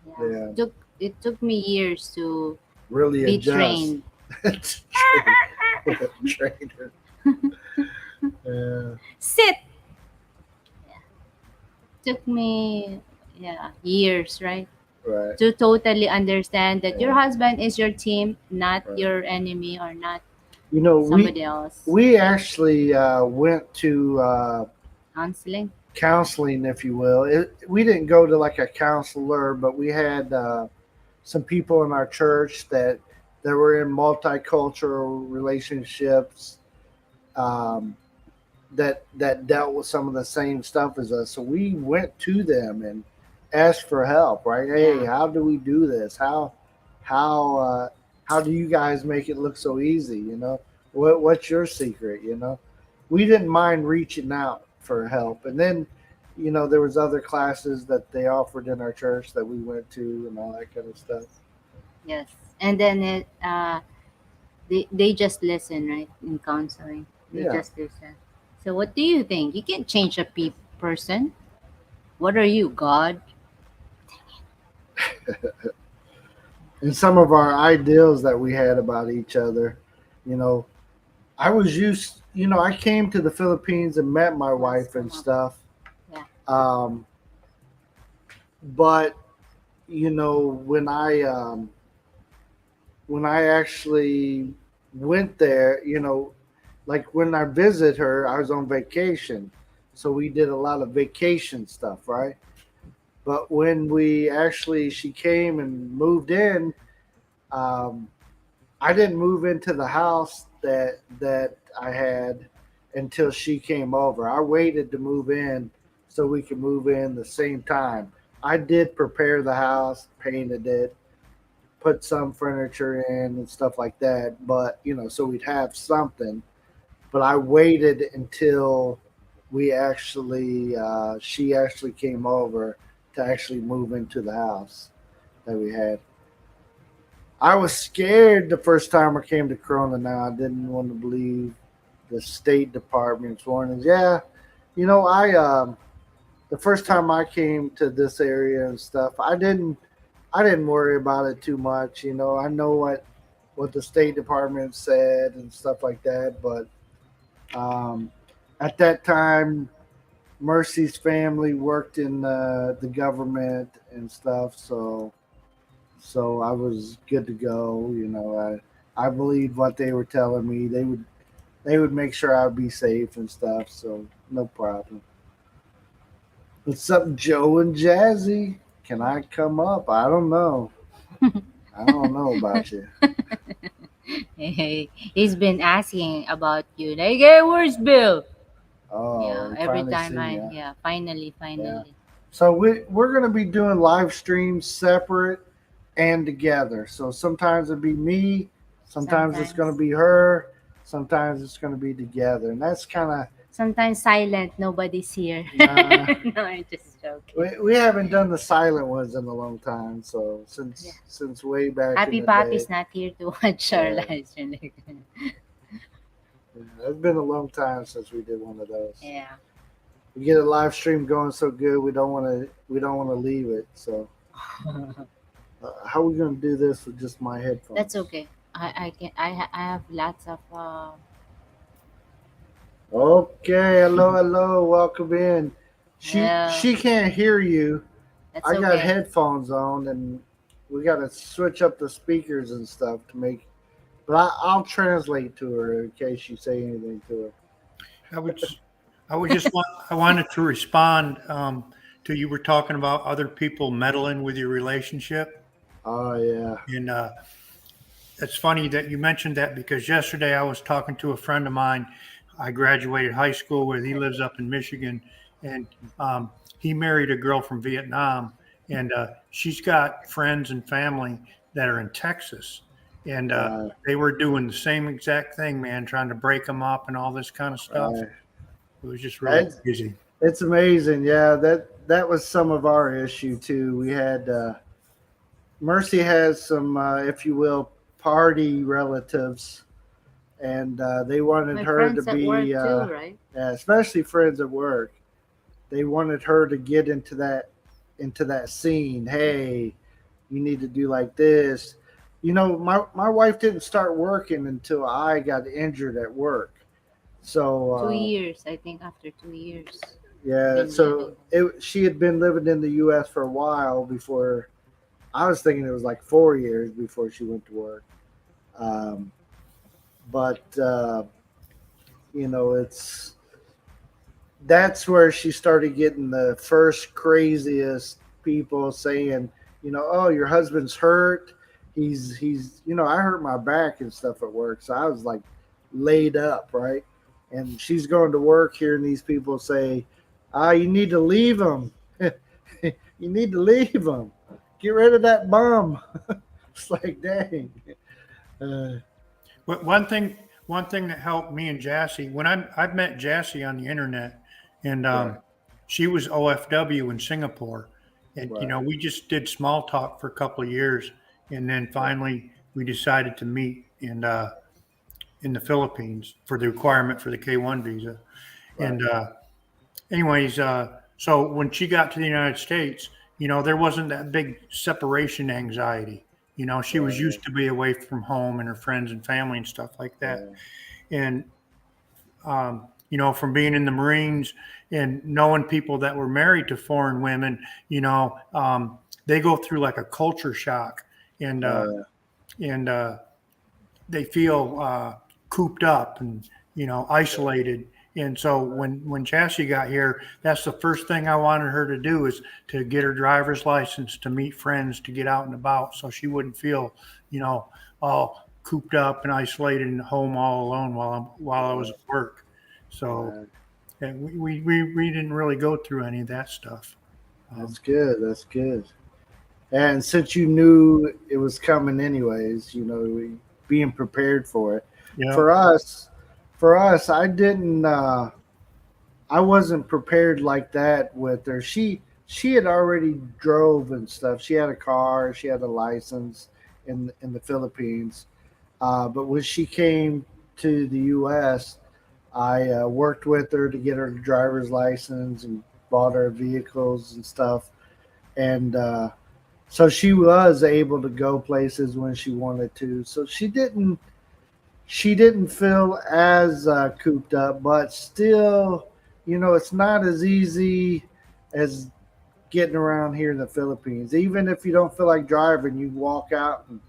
yeah, yeah, it took me years to really be adjust. trained. Train, trainer. Yeah, Sit. Took me yeah years, right, right. to totally understand that your Yeah, husband is your team, not right. your enemy or not You know, we somebody else. we actually went to Counseling. counseling, if you will. We didn't go to like a counselor, but we had some people in our church that were in multicultural relationships, um, that dealt with some of the same stuff as us. So we went to them and asked for help. Right? Hey, Yeah. how do we do this? How how do you guys make it look so easy? What's your secret? We didn't mind reaching out for help, and then there was other classes that they offered in our church that we went to and all that kind of stuff. Yes. And then they just listen, right? In counseling, they Yeah. just listen. So what do you think? You can change a person. What are you, God? And some of our ideals that we had about each other, you know, I was used, I came to the Philippines and met my Let's wife come and up. stuff. Yeah. Um, but when I actually went there, like when I visited her, I was on vacation, so we did a lot of vacation stuff, right? But when she came and moved in, um, I didn't move into the house that I had until she came over. I waited to move in so we could move in the same time. I did prepare the house, painted it, put some furniture in and stuff like that, but so we'd have something. But I waited until she actually came over to actually move into the house that we had. I was scared the first time I came to Corona. Now I didn't want to believe the State Department's warnings. Yeah, I the first time I came to this area and stuff, I didn't worry about it too much. I know what the State Department said and stuff like that, but um, at that time, Mercy's family worked in the government and stuff, so I was good to go. I believed what they were telling me. They would make sure I'd be safe and stuff, so no problem. What's up, Joe and Jazzy? Can I come up? I don't know. I don't know about you. Hey, he's been asking about you. Like, hey, where's Bill? Oh, Yeah, we every finally time see I, you. yeah, finally, Yeah. finally. So we're gonna be doing live streams separate and together. So sometimes it'll be me, sometimes it's gonna Sometimes, be her, sometimes it's gonna be together, and that's kind of sometimes silent, nobody's here. nah. No, I'm just joking. We haven't done the silent ones in a long time. So Yeah. since way back in Happy the day, Papi's not here to watch our yeah, live stream. yeah, it's been a long time since we did one of those. Yeah. We get a live stream going so good, we don't want to leave it. So how are we gonna do this with just my That's headphones? okay. I have lots of Okay, hello, hello, welcome in. She yeah, she can't hear you. that's I got okay. headphones on, and we got to switch up the speakers and stuff to make. But I'll translate to her in case you say anything to her. I would, I would just want, I wanted to respond to you were talking about other people meddling with your relationship. Oh yeah, And it's funny that you mentioned that because yesterday I was talking to a friend of mine. I graduated high school with. He lives up in Michigan, and he married a girl from Vietnam, and she's got friends and family that are in Texas, and right, they were doing the same exact thing, man, trying to break them up and all this kind of stuff. right. It was just really It's, crazy. it's amazing. Yeah, that was some of our issue too. We had Mercy has some, if you will, party relatives, and they wanted My her to friends at be, work too, right? especially friends at work. They wanted her to get into that scene. Hey, you need to do like this. My wife didn't start working until I got injured at work. So 2 years, I think. After 2 years, yeah, been so living there. she had been living in the U.S. for a while before. I was thinking it was like 4 years before she went to work. Um, but it's that's where she started getting the first craziest people saying, oh, your husband's hurt. He's I hurt my back and stuff at work, so I was like laid up, right? And she's going to work here, and these people say, you need to leave him. You need to leave him. Get rid of that bum. It's like, dang. Uh, But one thing that helped me and Jassy, when I've met Jassy on the internet, and right, she was OFW in Singapore, and right, we just did small talk for a couple of years, and then finally we decided to meet in the Philippines for the requirement for the K1 visa, right. and anyways, so when she got to the United States, there wasn't that big separation anxiety. She was Right, used to be away from home and her friends and family and stuff like that. right, And, from being in the Marines and knowing people that were married to foreign women, they go through like a culture shock, and, right, and, they feel cooped up and isolated. And so when Chassie got here, that's the first thing I wanted her to do, is to get her driver's license, to meet friends, to get out and about, so she wouldn't feel all cooped up and isolated and home all alone while I was at work. So right. and we didn't really go through any of that stuff. That's good. That's good. And since you knew it was coming anyways, being prepared for it. Yeah. For us, I didn't. I wasn't prepared like that with her. She had already drove and stuff. She had a car. She had a license in the Philippines. But when she came to the U.S., I worked with her to get her driver's license and bought her vehicles and stuff. And so she was able to go places when she wanted to. So she didn't feel as cooped up, but still, it's not as easy as getting around here in the Philippines. Even if you don't feel like driving, you walk out and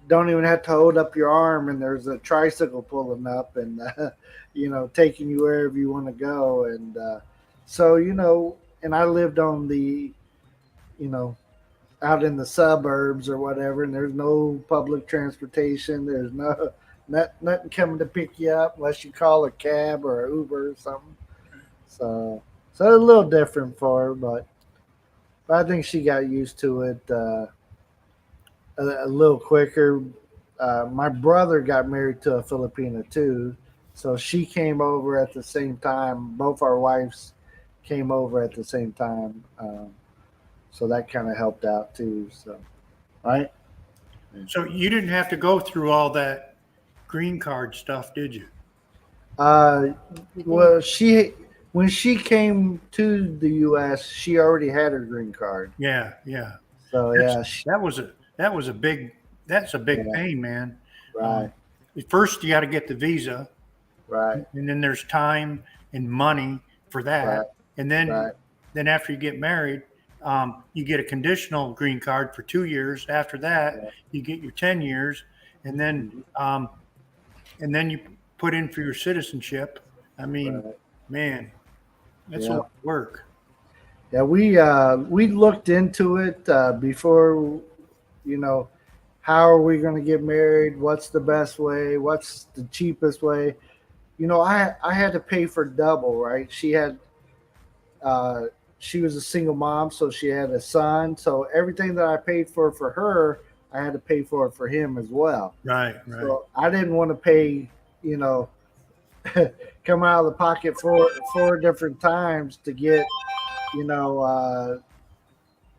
don't even have to hold up your arm, and there's a tricycle pulling up and taking you wherever you want to go. And so and I lived on the you know out in the suburbs or whatever, and there's no public transportation. There's nothing coming to pick you up unless you call a cab or an Uber or something. So it's a little different for her, but I think she got used to it a little quicker. My brother got married to a Filipina too, so she came over at the same time. Both our wives came over at the same time, so that kind of helped out too. So, right? So you didn't have to go through all that green card stuff, did you? Uh, We did. well, when she came to the U.S., she already had her green card. Yeah, yeah. So That's yeah, that was a big that's a big yeah, pain, man. right, First, you got to get the visa, right, and then there's time and money for right, that, and right, then after you get married, you get a conditional green card for 2 years. After that, right, you get your 10 years, and then mhm, um, and then you put in for your citizenship. I mean, right. man, that's a Yeah. lot of work. Yeah, we looked into it before. You know, how are we going to get married? What's the best way? What's the cheapest way? I had to pay for double, right? Uh, she was a single mom, so she had a son. So everything that I paid for her, I had to pay for it for him as well. Right, right. So I didn't want to pay, you know, come out of the pocket four different times to get, you know,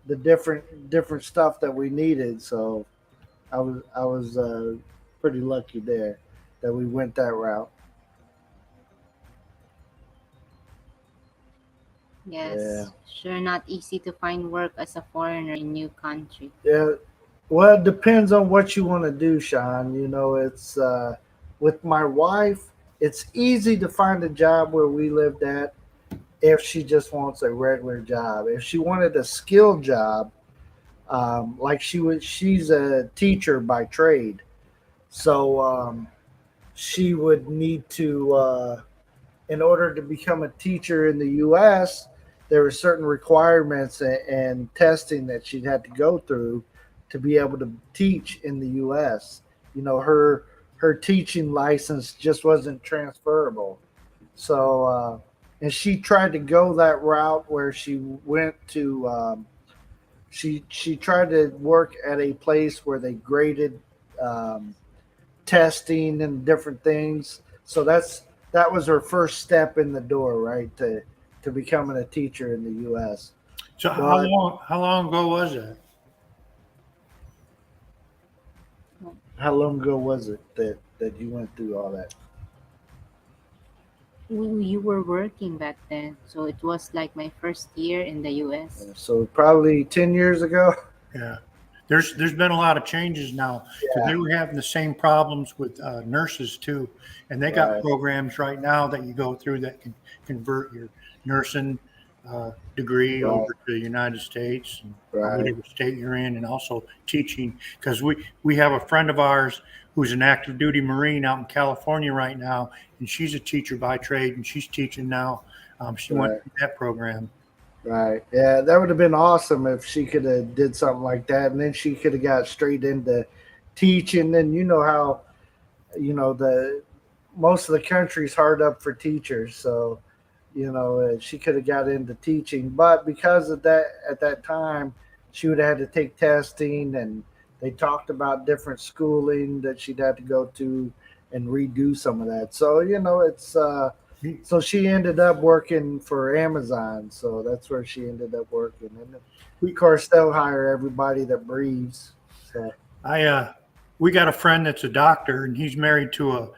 the different stuff that we needed. So I was pretty lucky there that we went that route. Yeah, Yes, sure, not easy to find work as a foreigner in new country. yeah. Well, it depends on what you want to do, Sean. It's with my wife. It's easy to find a job where we lived at if she just wants a regular job. If she wanted a skilled job, like she's a teacher by trade, so she would need to, in order to become a teacher in the U.S., there were certain requirements and testing that she'd had to go through to be able to teach in the U.S. Her teaching license just wasn't transferable. So, and she tried to go that route where she went to. She tried to work at a place where they graded um, testing and different things. So that was her first step in the door, right, to becoming a teacher in the U.S. So But how long ago was that? how long ago was it that you went through all that? You were working back then, so it was like my first year in the US. So probably 10 years ago. Yeah. There's been a lot of changes now because they Yeah, were having the same problems with nurses too, and they got right, programs right now that you go through that can convert your nursing degree right, over to the United States or right. whatever state you're in, and also teaching because we have a friend of ours who's an active duty Marine out in California right now, and she's a teacher by trade, and she's teaching now. She went Right. through that program. Right. Yeah, that would have been awesome if she could have did something like that, and then she could have got straight into teaching. And you know how the most of the country's hard up for teachers, so she could have got into teaching. But because of that, at that time, she would have had to take testing, and they talked about different schooling that she'd have to go to and redo some of that. So it's. So she ended up working for Amazon. So that's where she ended up working. And of course, they'll hire everybody that breathes. So We got a friend that's a doctor, and he's married to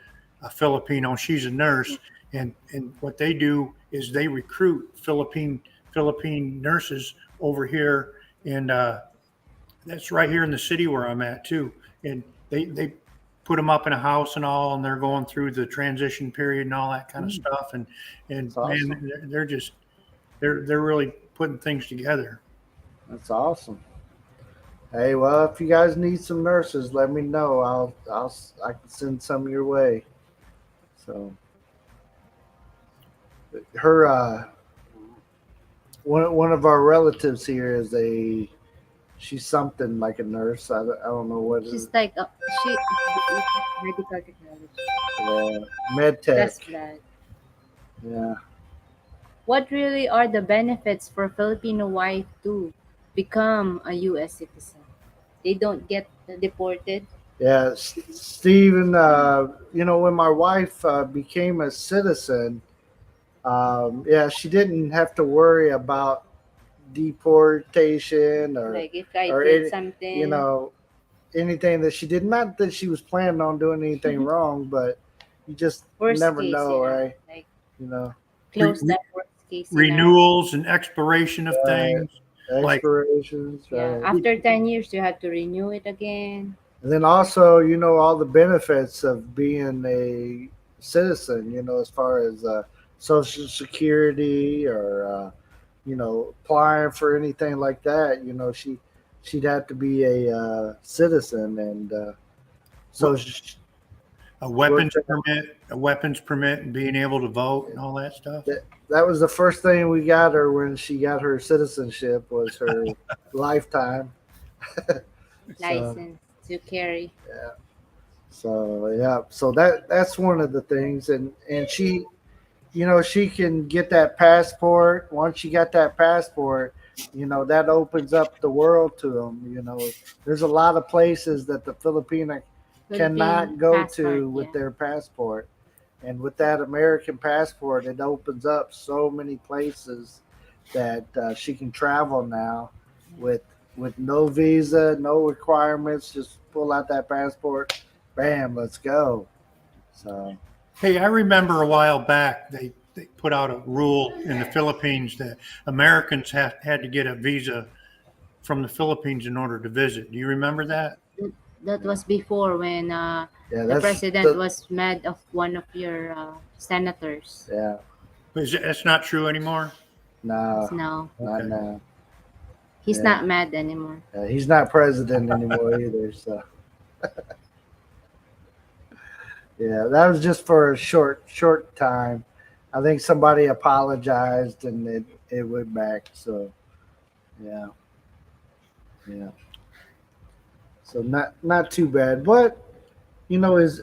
a Filipino. She's a nurse, and what they do is they recruit Philippine nurses over here, and that's right here in the city where I'm at too. And they put them up in a house and all, and they're going through the transition period and all that kind of stuff. And that's man, awesome. they're really putting things together. That's awesome. Hey, well, if you guys need some nurses, let me know. I can send some your way. So her one of our relatives here is she's something like a nurse. I don't know what it She's is. like she medical technology. Med tech. That's that. Yeah. What really are the benefits for Filipino wife to become a US citizen? They don't get deported. Yeah, Stephen, when my wife became a citizen, yeah, she didn't have to worry about deportation Like if I or did any, you something, know, anything that she did. Not that she was planning on doing anything wrong, but you just worst never case, know, right? like You know, close that worst case Renewals and expiration of right? things. Like Expirations, Yeah, right? after 10 years, you have to renew it again. And then also, all the benefits of being a citizen, as far as Social Security or, applying for anything like that, she'd have to be a citizen. And so she a worked weapons permit, and being able to vote and all that stuff. that was the first thing we got her when she got her citizenship was her lifetime. So, License to carry. yeah. So yeah, so that's one of the things, and she can get that passport. Once she got that passport, that opens up the world to them. There's a lot of places that the Filipina Philippine cannot go passport, to with yeah. their passport, and with that American passport, it opens up so many places that she can travel now with no visa, no requirements. Just pull out that passport, bam, let's go. So Hey, I remember a while back they put out a rule in the Philippines that Americans had to get a visa from the Philippines in order to visit. Do you remember that? That was before when yeah, the that's president was mad of one of your senators. yeah, That's not true anymore. no, No, not Okay. now. he's Yeah, not mad anymore. he's not president anymore either. So yeah, that was just for a short time. I think somebody apologized, and it it went back. So yeah, yeah. So not too bad. But is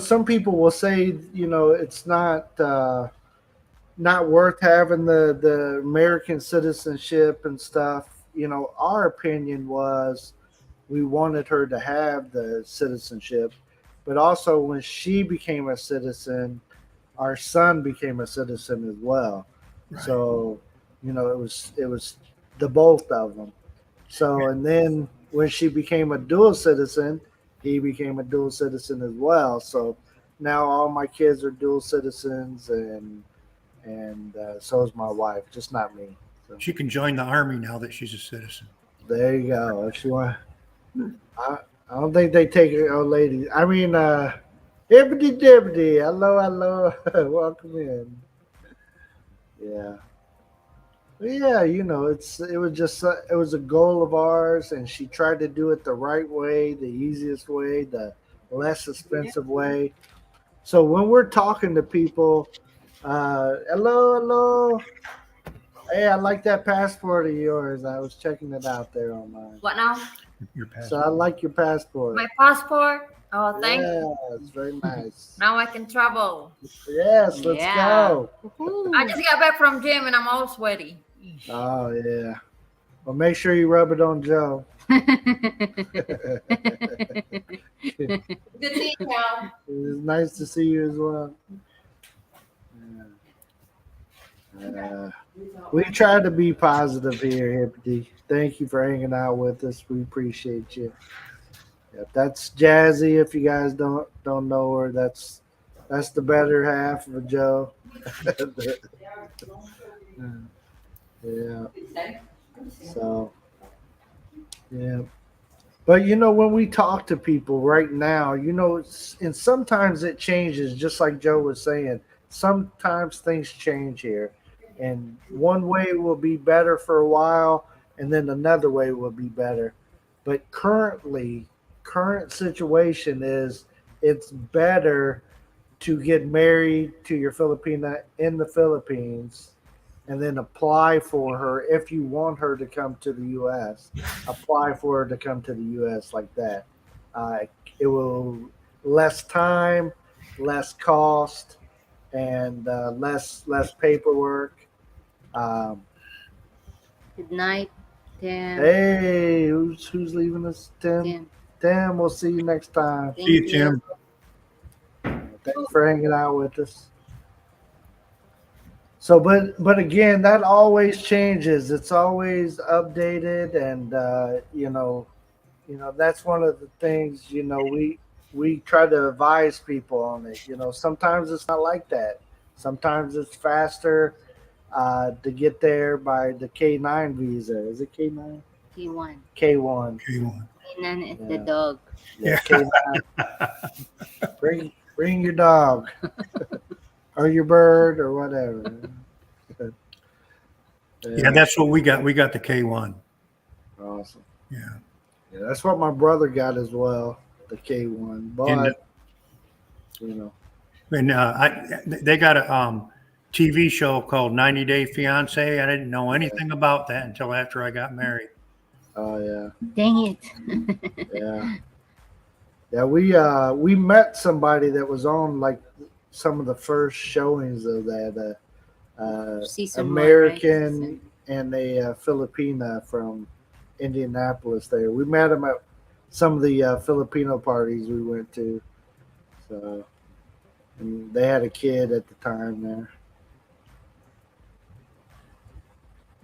some people will say it's not worth having the American citizenship and stuff. Our opinion was we wanted her to have the citizenship, but also when she became a citizen, our son became a citizen as well. Right. So, it was the both of them. So, and then when she became a dual citizen, he became a dual citizen as well. So now all my kids are dual citizens, and so is my wife, just not me. So She can join the army now that she's a citizen. there you go. If you want, I, I don't think they take old ladies. I mean, hippity dippity. Hello, hello. Welcome in. Yeah. But yeah, it was a goal of ours, and she tried to do it the right way, the easiest way, the less expensive way. So when we're talking to people, hello, hello. Hey, I like that passport of yours. I was checking it out there online. What now? Your So I passport. like your passport. My passport. Oh, thank you. Yeah, it's very nice. Now I can travel. Yes, let's Yeah. go. Woohoo. I just got back from gym and I'm all sweaty. Oh yeah. Well, make sure you rub it on Joe. It's Good to see you, Cal. nice to see you as well. Uh, we try to be positive here, Hippity. Thank you for hanging out with us. We appreciate you. Yep, that's Jazzy. If you guys don't know her, that's the better half of Joe. Yeah. So yeah. But when we talk to people right now, and sometimes it changes, just like Joe was saying. Sometimes things change here, and one way will be better for a while, and then another way will be better. But current situation is it's better to get married to your Filipina in the Philippines and then apply for her if you want her to come to the U.S. Apply for her to come to the U.S. like that. Uh, it will less time, less cost, and less paperwork. Um, Good night, Tim. hey, who's leaving us? Tim. Tim. Tim, we'll see you next time. Thank See you, you. Tim. Thanks for hanging out with us. So, but again, that always changes. It's always updated, and that's one of the things we try to advise people on it. Sometimes it's not like that. Sometimes it's faster to get there by the K9 visa. Is it K9? K1. K1. K1. Kenan is the Yeah. dog. Yeah, K9. Bring your dog or your bird or whatever. Yeah, that's what we got. We got the K1. Awesome. Yeah. Yeah, that's what my brother got as well, the K1. And, But you know, and they got a TV show called 90 Day Fiance. I didn't know anything about that until after I got married. oh yeah, Dang it. yeah, yeah. We met somebody that was on like some of the first showings of that Season 1, American right? and a Filipina from Indianapolis. There, we met them at some of the Filipino parties we went to. So, and they had a kid at the time there.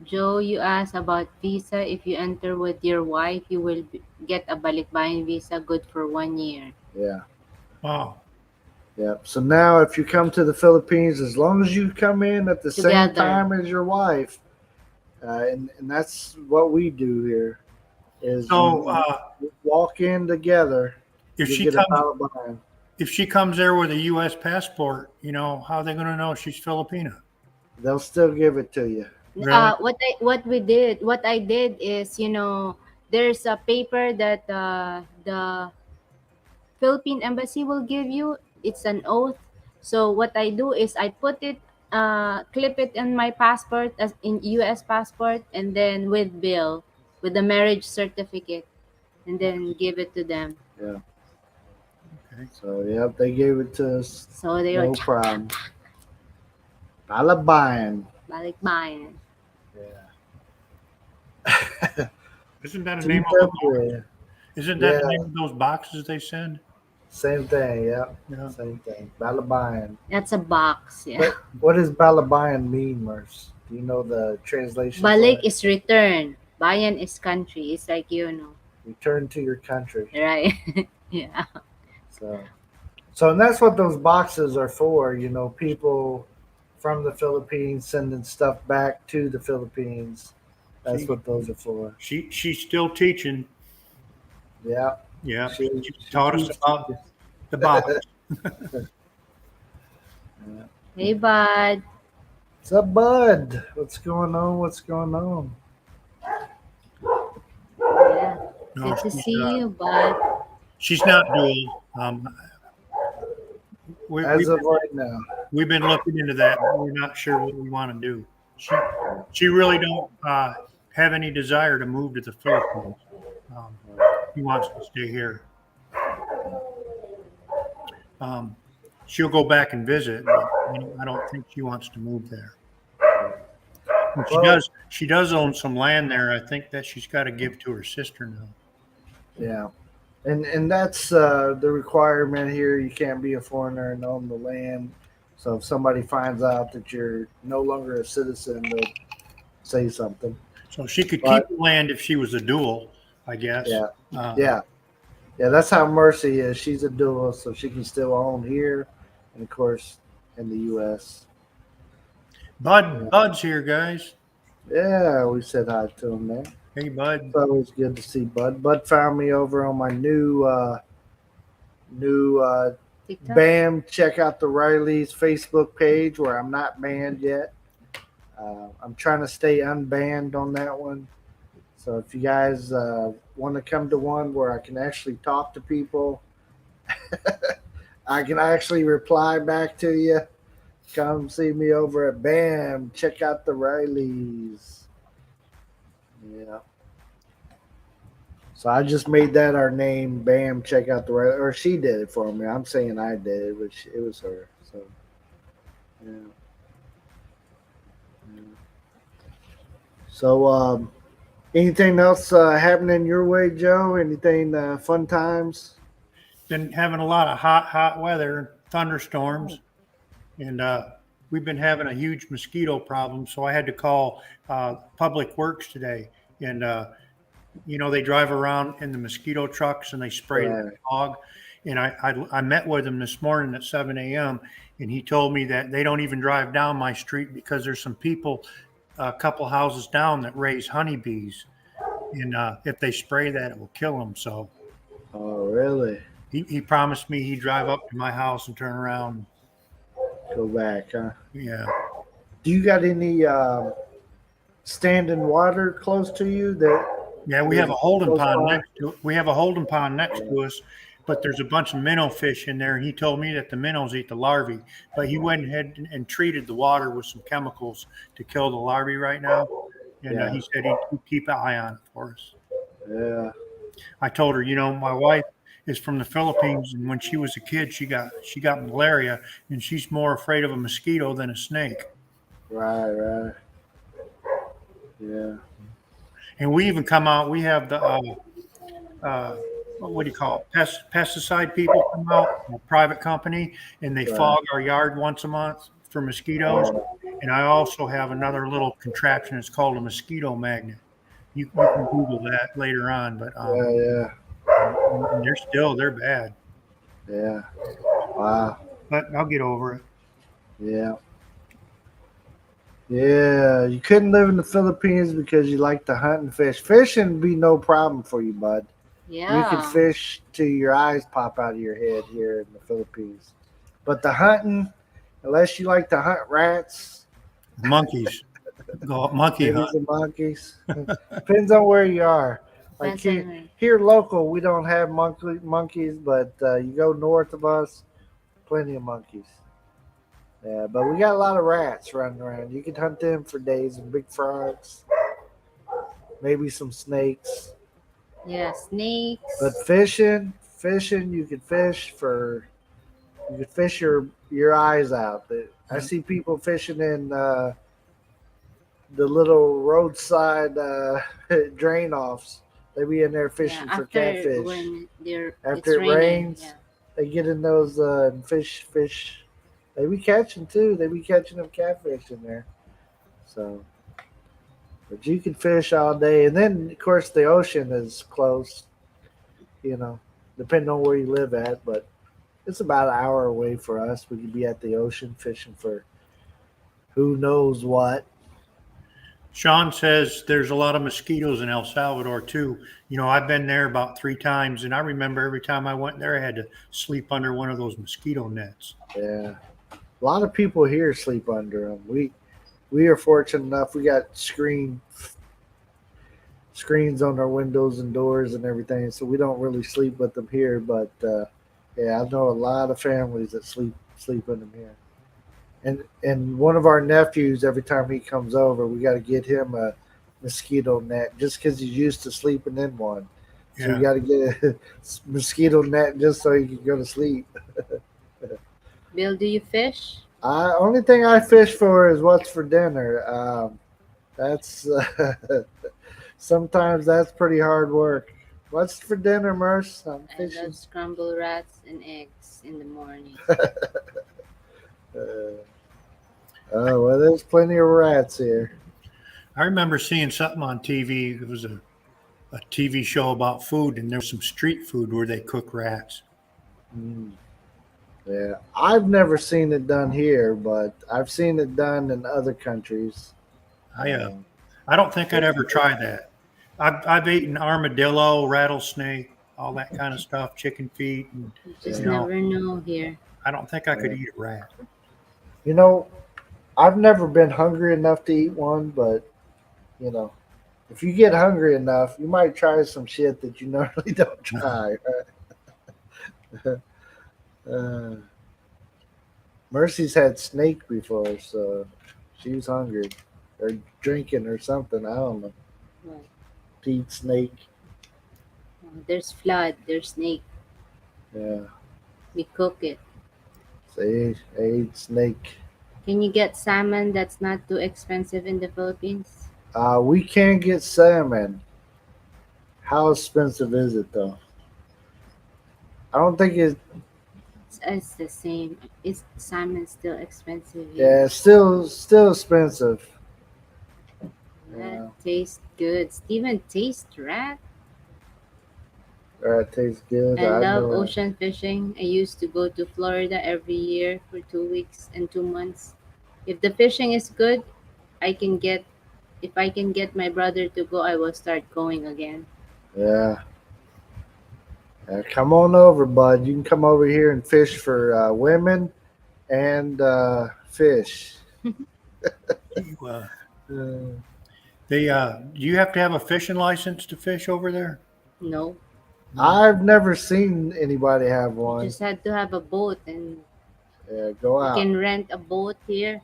Joe, you asked about visa. If you enter with your wife, you will get a balikbayan visa good for 1 year. Yeah. Wow. Yeah. So now, if you come to the Philippines, as long as you come in at the same Together. time as your wife, and that's what we do here, is So you walk in together. if You she get a comes, Taliban. if she comes there with a U.S. passport, how are they going to know she's Filipina? They'll still give it to you. Really? What I did is, there's a paper that the Philippine embassy will give you. It's an oath. So what I do is I put it clip it in my passport as in US passport, and then with bill, with the marriage certificate, and then give it to them. Yeah. Okay. So yep, they gave it to us. So they No were problem. Balabayan. balikbayan. Yeah. Isn't that a name of a box? TW. Isn't that the Yeah. name of those boxes they send? Same thing. Yeah. Yeah. Same thing. Balabayan. That's a box. Yeah. But what does Balabayan mean, Merce? Do you know the translation? Balik for it? is return. Bayan is country. It's like, Return to your country. right? Yeah. So and that's what those boxes are for. You know, people from the Philippines sending stuff back to the Philippines. That's what those are for. She's still teaching. Yeah. Yeah. She Taught us keeps about teaching. the box. Hey, bud. What's up, bud? What's going on? What's going on? Yeah. No, Good to she's, see you, bud. she's not dual. As of right now. We've been looking into that, but we're not sure what we want to do. She really don't have any desire to move to the Philippines. She wants to stay here. She'll go back and visit, but I don't think she wants to move there. And she does own some land there. I think that she's got to give to her sister now. Yeah. And that's the requirement here. You can't be a foreigner and own the land. So if somebody finds out that you're no longer a citizen, they'll say something. So she could keep the land if she was a dual, I guess. Yeah. Yeah, that's how Mercy is. She's a dual, so she can still own here and, of course, in the U.S. Bud's here, guys. Yeah, we said hi to him there. Hey, Bud. It's always good to see Bud. Bud found me over on my new TikTok. BAM, check out the Rileys Facebook page where I'm not banned yet. I'm trying to stay unbanned on that one. So if you guys want to come to one where I can actually talk to people, I can actually reply back to you, come see me over at BAM, check out the Rileys. Yeah. So I just made that our name, BAM, check out the Rileys. Or she did it for me. I'm saying I did it, but it was her. So, yeah. So, anything else happening your way, Joe? Anything fun times? Been having a lot of hot weather, thunderstorms, and we've been having a huge mosquito problem. So I had to call Public Works today, and they drive around in the mosquito trucks and they spray the fog. And I met with him this morning at 7 a.m. and he told me that they don't even drive down my street because there's some people a couple houses down that raise honeybees, and if they spray that, it will kill them. So, oh really? He promised me he'd drive up to my house and turn around. Go back, huh? Yeah. Do you got any standing water close to you? Yeah, we have a holding pond next to us, but there's a bunch of minnow fish in there, and he told me that the minnows eat the larvae. But he went ahead and treated the water with some chemicals to kill the larvae right now, and he said he'd keep an eye on it for us. Yeah. I told her, my wife is from the Philippines, and when she was a kid, she got malaria, and she's more afraid of a mosquito than a snake. Right. Yeah. And we even come out. We have the what do you call it? Pesticide people come out, a private company, and they fog our yard once a month for mosquitoes. And I also have another little contraption. It's called a mosquito magnet. You can Google that later on, but they're bad. Yeah. Wow. But I'll get over it. Yeah. Yeah, you couldn't live in the Philippines because you like to hunt and fish. Fishing would be no problem for you, bud. Yeah. You could fish till your eyes pop out of your head here in the Philippines. But the hunting, unless you like to hunt rats, monkeys, go monkey hunt. And monkeys. Depends on where you are. Like here local, we don't have monkeys, but you go north of us, plenty of monkeys. Yeah, but we got a lot of rats running around. You can hunt them for days, and big frogs, maybe some snakes. Yeah, But snakes. fishing, you could fish your eyes out. I Yeah. see people fishing in the little roadside drain offs. They be in there Yeah, fishing for after catfish. when they're After it's it raining. rains, Yeah. they get in those and fish. They be catching too. They be catching them catfish in there. So, but you can fish all day, and then of course the ocean is close. You know, depending on where you live at, but it's about an hour away for us. We could be at the ocean fishing for who knows what. Sean says there's a lot of mosquitoes in El Salvador too. I've been there about 3 times, and I remember every time I went there, I had to sleep under one of those mosquito nets. Yeah, a lot of people here sleep under them. We are fortunate enough. We got screens on our windows and doors and everything, so we don't really sleep with them here. But yeah, I know a lot of families that sleep in them here. And one of our nephews, every time he comes over, we got to get him a mosquito net just because he's used to sleeping in one. So we Yeah. got to get a mosquito net just so he can go to sleep. Bill, do you fish? Only thing I fish for is what's for dinner. That's sometimes that's pretty hard work. What's for dinner, Merce? I'm I fishing. love scrambled rats and eggs in the morning. Uh, oh well, there's plenty of rats here. I remember seeing something on TV. It was a TV show about food, and there was some street food where they cook rats. Mm, yeah, I've never seen it done here, but I've seen it done in other countries. I uh, Um, I don't think I'd it's ever try that. I've eaten armadillo, rattlesnake, all that kind of stuff, chicken feet, and You just you know, never know here. I don't think I could yeah. eat a rat. You know, I've never been hungry enough to eat one, but you know, if you get hungry enough, you might try some shit that you normally don't try. Right? uh, Mercy's had snake before, so she was hungry or drinking or something. I don't know. What? To eat snake. There's flood, there's snake. Yeah. We cook it. See, I ate snake. Can you get salmon that's not too expensive in the Philippines? We can get salmon. How expensive is it though? I don't think it. It's the same. Is salmon still expensive here? Yeah, it's still expensive. That Yeah, tastes good. Steven tastes rat. that tastes good. I I love know it. ocean fishing. I used to go to Florida every year for 2 weeks and 2 months. If the fishing is good, I can get if I can get my brother to go, I will start going again. Yeah. Come on over, bud. You can come over here and fish for women and fish. You, Uh, do you have to have a fishing license to fish over there? No, No. I've never seen anybody have you one. just had to have a boat and Yeah, go you out. can rent a boat here.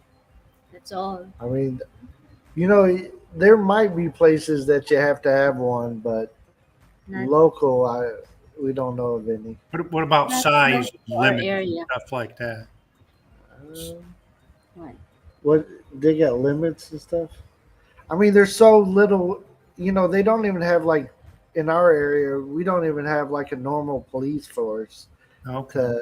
That's all. I mean, you know, there might be places that you have to have one, but Not local, we don't know of any. What about not close size to our limits and area. stuff like that? Um, What? what they got limits and stuff? I mean, there's so little. You know, they don't even have like in our area. We don't even have like a normal police force Okay.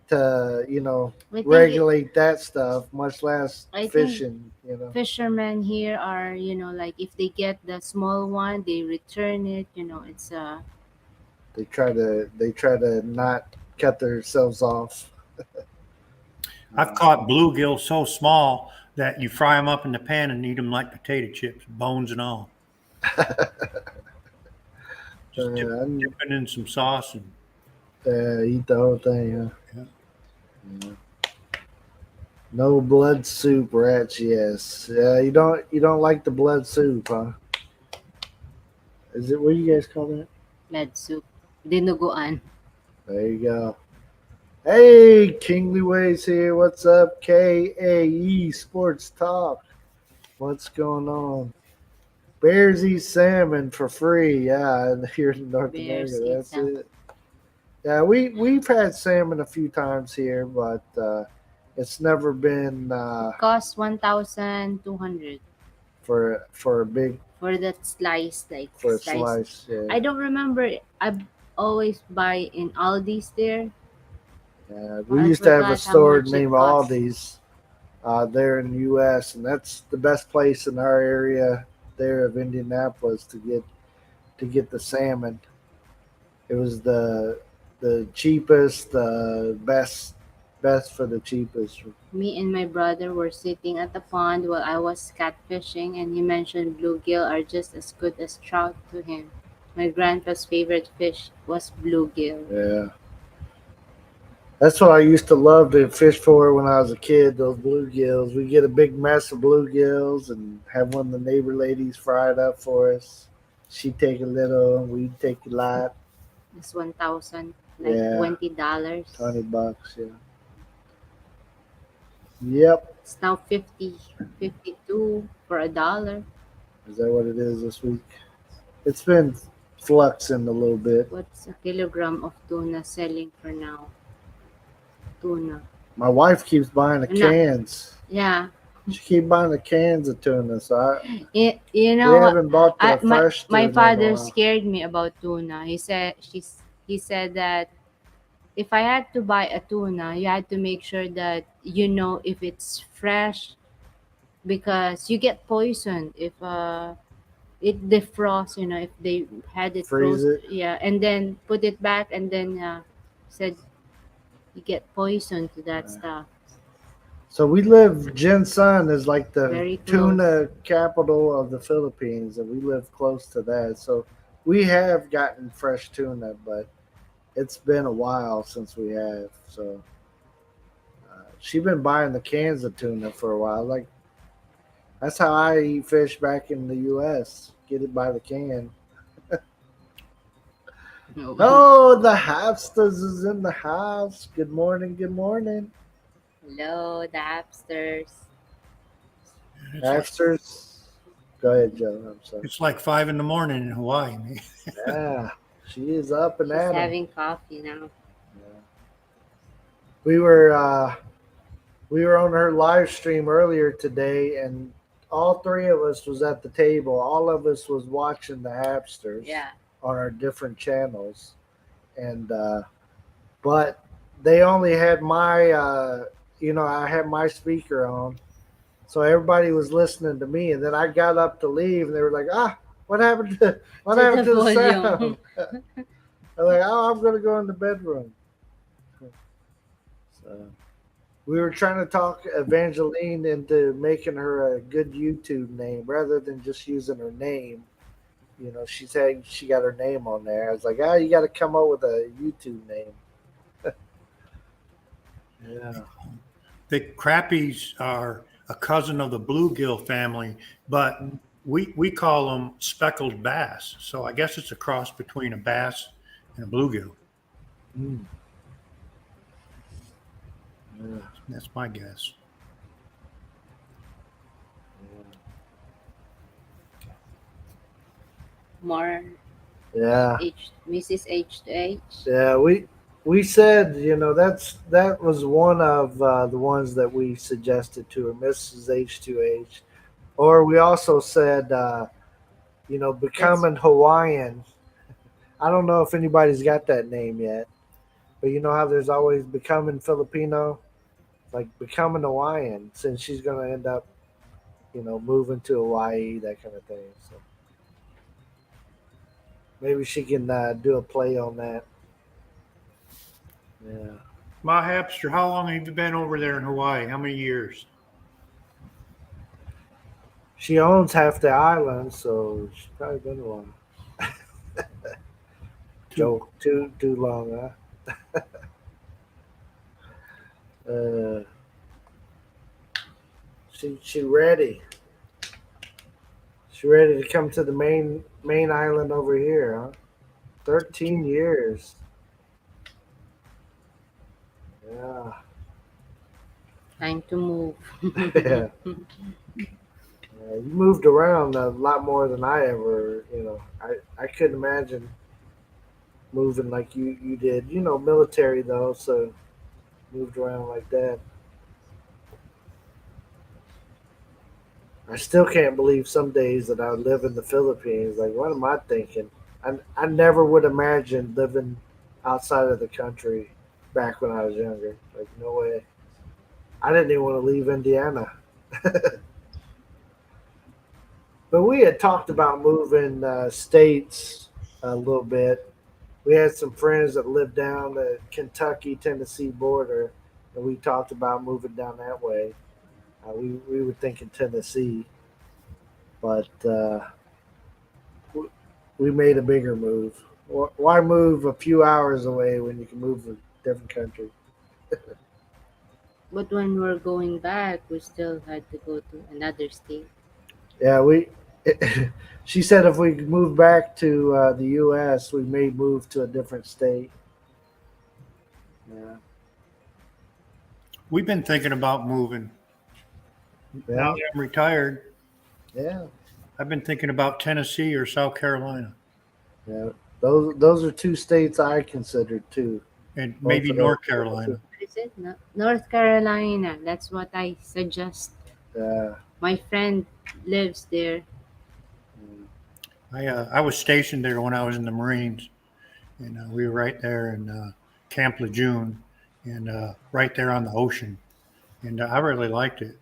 to I think regulate that stuff, much less I think fishing. fishermen here are, like if they get the small one, they return it. It's They try to not cut themselves off. I've caught bluegill so small that you fry them up in the pan and eat them like potato chips, bones and all. Just And dip it in some sauce and eat the whole thing. Huh? yeah. Yeah. No blood soup, rats. Yes. You don't like the blood soup, huh? Is it what do you guys call that? lead soup. Dinuguan. There you go. Hey, Kingly Ways here. What's up? KAE Sports Talk. What's going on? Bears eat salmon for free. Yeah, and here in North Bears America, eat that's salmon. it. Yeah, we've had salmon a few times here, but it's never been Cost 1,200 for a big for that slice, like for a slice. slice. Yeah, I don't remember. I always buy in Aldi's there. yeah. Or We I used to have a forgot how store much it named costs. Aldi's there in the U.S., and that's the best place in our area there of Indianapolis to get the salmon. It was the cheapest, best for the cheapest. Me and my brother were sitting at the pond while I was catfishing, and he mentioned bluegill are just as good as trout to him. My grandpa's favorite fish was bluegill. Yeah, that's what I used to love to fish for when I was a kid. Those bluegills. We get a big mess of bluegills and have one of the neighbor ladies fry it up for us. She'd take a little, and we'd take a lot. It's 1,000, like Yeah, $20. $20. Yeah. Yep. It's now 50, 52 for a dollar. Is that what it is this week? It's been fluxing a little bit. What's a kilogram of tuna selling for now? Tuna. My wife keeps buying the No. cans. Yeah. She keeps buying the cans of tuna, so You we know what? haven't bought the My fresh tuna in a father while. scared me about tuna. He said that if I had to buy a tuna, you had to make sure that you know if it's fresh because you get poisoned if it defrosts. You know, if they had it Freeze frozen, it. yeah, and then put it back, and then said you get poisoned to that stuff. So we live. Jinsan is like the Very tuna capital of the Philippines, and we live close to that. So we have gotten fresh tuna, but it's been a while since we have. So she's been buying the cans of tuna for a while. Like that's how I eat fish back in the U.S. Get it by the can. Oh, the Hapsters is in the house. Good morning. Good morning, Hello, the hamsters. It's like, Hapsters. Go ahead, Joe. I'm sorry. it's like 5 in the morning in Hawaii. Yeah, she is up and She's at 'em. having coffee now. Yeah. We were on her live stream earlier today, and all three of us was at the table. All of us was watching the Hapsters Yeah. on our different channels, and but they only had my I had my speaker on, so everybody was listening to me. And then I got up to leave, and they were like, what happened to To the the volume. sound? I'm like, I'm gonna go in the bedroom. So we were trying to talk Evangeline into making her a good YouTube name rather than just using her name. You know, she said she got her name on there. I was like, you got to come up with a YouTube name. Yeah. The crappies are a cousin of the bluegill family, but we call them speckled bass. So I guess it's a cross between a bass and a bluegill. Mm. Yeah. That's my guess. More Yeah. Mrs. H to H. Yeah. We said, that was one of the ones that we suggested to her, Mrs. H2H. Or we also said, becoming Hawaiian. I don't know if anybody's got that name yet, but you know how there's always becoming Filipino, like becoming Hawaiian, since she's going to end up, moving to Hawaii, that kind of thing. So maybe she can do a play on that. Yeah. My hamster, how long have you been over there in Hawaii? How many years? She owns half the island, so she's probably been a while. Joe, too long, huh? She ready. She ready to come to the main island over here, huh? 13 years. Yeah. Time to move. Yeah. You moved around a lot more than I ever, I couldn't imagine moving like you did. Military though, so moved around like that. I still can't believe some days that I live in the Philippines. Like, what am I thinking? I never would imagine living outside of the country back when I was younger. Like, no way. I didn't even want to leave Indiana. But we had talked about moving states a little bit. We had some friends that lived down the Kentucky Tennessee border, and we talked about moving down that way. We were thinking Tennessee, but we made a bigger move. Why move a few hours away when you can move to a different country? But when we're going back, we still had to go to another state. Yeah, we. She said if we move back to the U.S., we may move to a different state. Yeah, We've been thinking about moving. Now yeah, that I'm retired, yeah, I've been thinking about Tennessee or South Carolina, yeah. Those are two states I considered too. and Both maybe of those. North Carolina. What is it? North Carolina. That's what I suggest. Yeah. My friend lives there. I was stationed there when I was in the Marines, and we were right there in Camp Lejeune, and right there on the ocean, and I really liked it.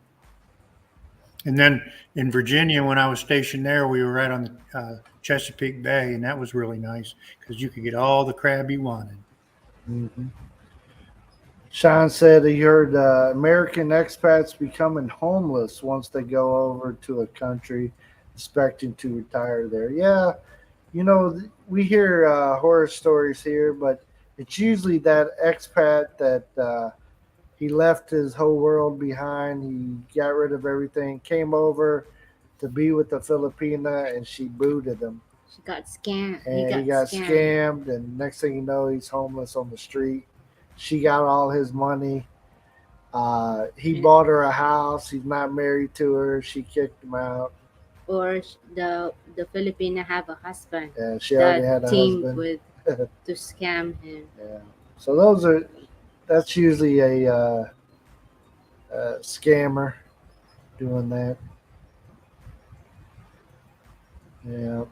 And then in Virginia, when I was stationed there, we were right on the Chesapeake Bay, and that was really nice because you could get all the crab you wanted. Hmm. Sean said he heard American expats becoming homeless once they go over to a country expecting to retire there. Yeah, we hear horror stories here, but it's usually that expat that he left his whole world behind. He got rid of everything, came over to be with the Filipina, and she booted him. She got scammed. He And he got got scammed. scammed, and next thing you know, he's homeless on the street. She got all his money. He Yeah. bought her a house. He's not married to her. She kicked him out. Or the Filipina have a husband And she already that had a teamed husband. with to scam him. Yeah. So that's usually a scammer doing that. Yeah.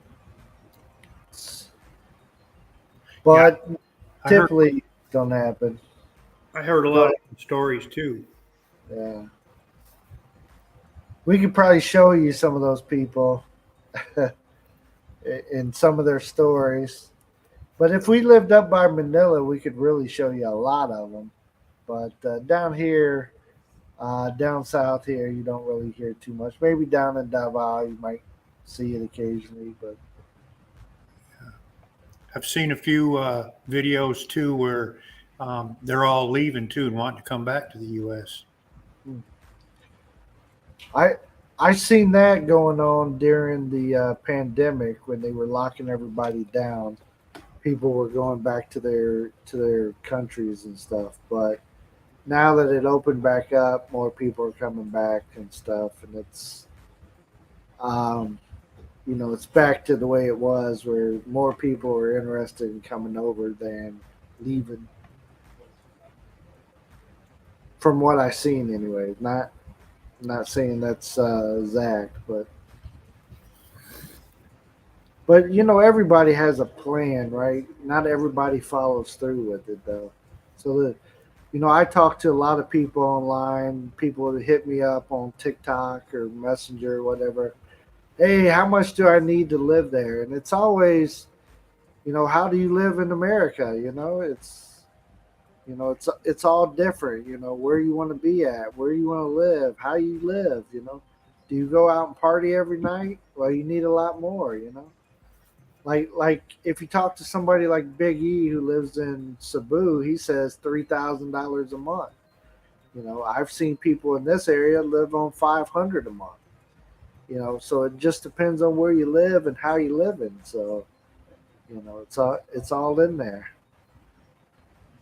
But I heard, typically don't happen. I heard a lot of stories too. Yeah. We could probably show you some of those people in some of their stories. But if we lived up by Manila, we could really show you a lot of them. But down here, down south here, you don't really hear too much. Maybe down in Davao, you might see it occasionally. But I've seen a few videos too where they're all leaving too and wanting to come back to the U.S. I seen that going on during the pandemic when they were locking everybody down. People were going back to their countries and stuff. But now that it opened back up, more people are coming back and stuff, and um, it's back to the way it was, where more people are interested in coming over than leaving. From what I've seen, anyway. Not saying that's Zach, but everybody has a plan, right? Not everybody follows through with it, though. So I talk to a lot of people online. People that hit me up on TikTok or Messenger or whatever. Hey, how much do I need to live there? And it's always, how do you live in America? It's all different. Where you want to be at, where you want to live, how you live. Do you go out and party every night? Well, you need a lot more. Like if you talk to somebody like Big E who lives in Cebu, he says $3,000 a month. I've seen people in this area live on $500 a month. So it just depends on where you live and how you live in. So, it's all in there.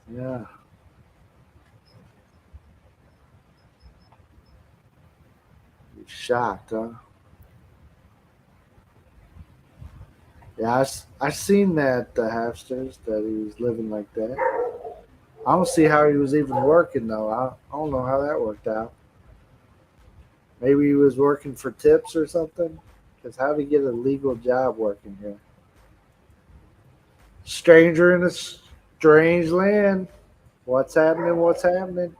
Yeah. Shocked, huh? Yeah, I seen that the Hapsters that he was living like that. I don't see how he was even working though. I don't know how that worked out. Maybe he was working for tips or something. Because how did he get a legal job working here? Stranger in a strange land. What's happening? What's happening?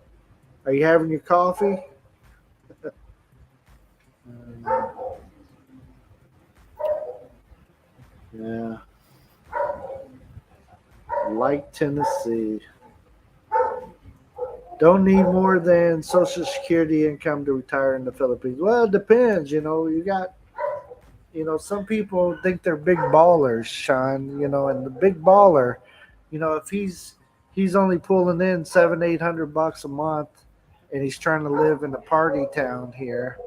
Are you having your coffee? Yeah. Like Tennessee. Don't need more than Social Security income to retire in the Philippines. Well, it depends. Some people think they're big ballers, Sean. And the big baller, if he's only pulling in 700-800 bucks a month, and he's trying to live in a party town here,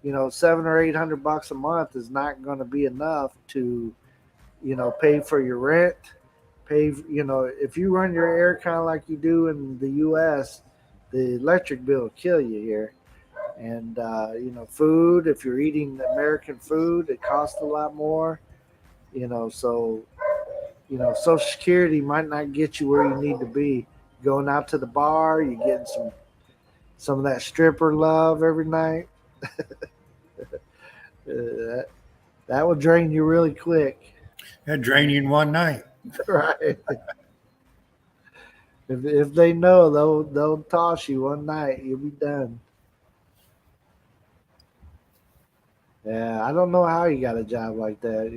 700 or 800 bucks a month is not going to be enough to, pay for your rent. If you run your air kind of like you do in the U.S., the electric bill will kill you here. And food. If you're eating American food, it costs a lot more. So Social Security might not get you where you need to be. Going out to the bar, you getting some of that stripper love every night. That will drain you really quick. That drain you in one night. Right. If they know, they'll toss you one night. You'll be done. Yeah, I don't know how you got a job like that.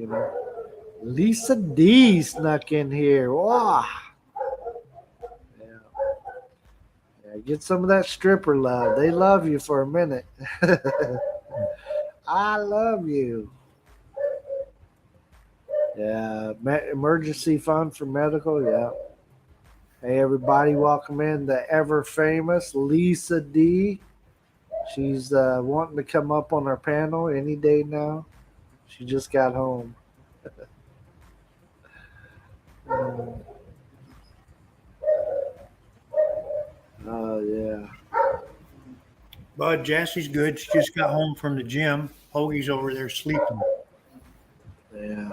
Lisa D snuck in here. Wow. Yeah. Yeah, get some of that stripper love. They love you for a minute. I love you. Yeah, emergency fund for medical. Yeah. Hey, everybody, welcome in the ever famous Lisa D. She's wanting to come up on our panel any day now. She just got home. Oh, yeah. Bud, Jassie's good. She just got home from the gym. Hoagie's over there sleeping. Yeah.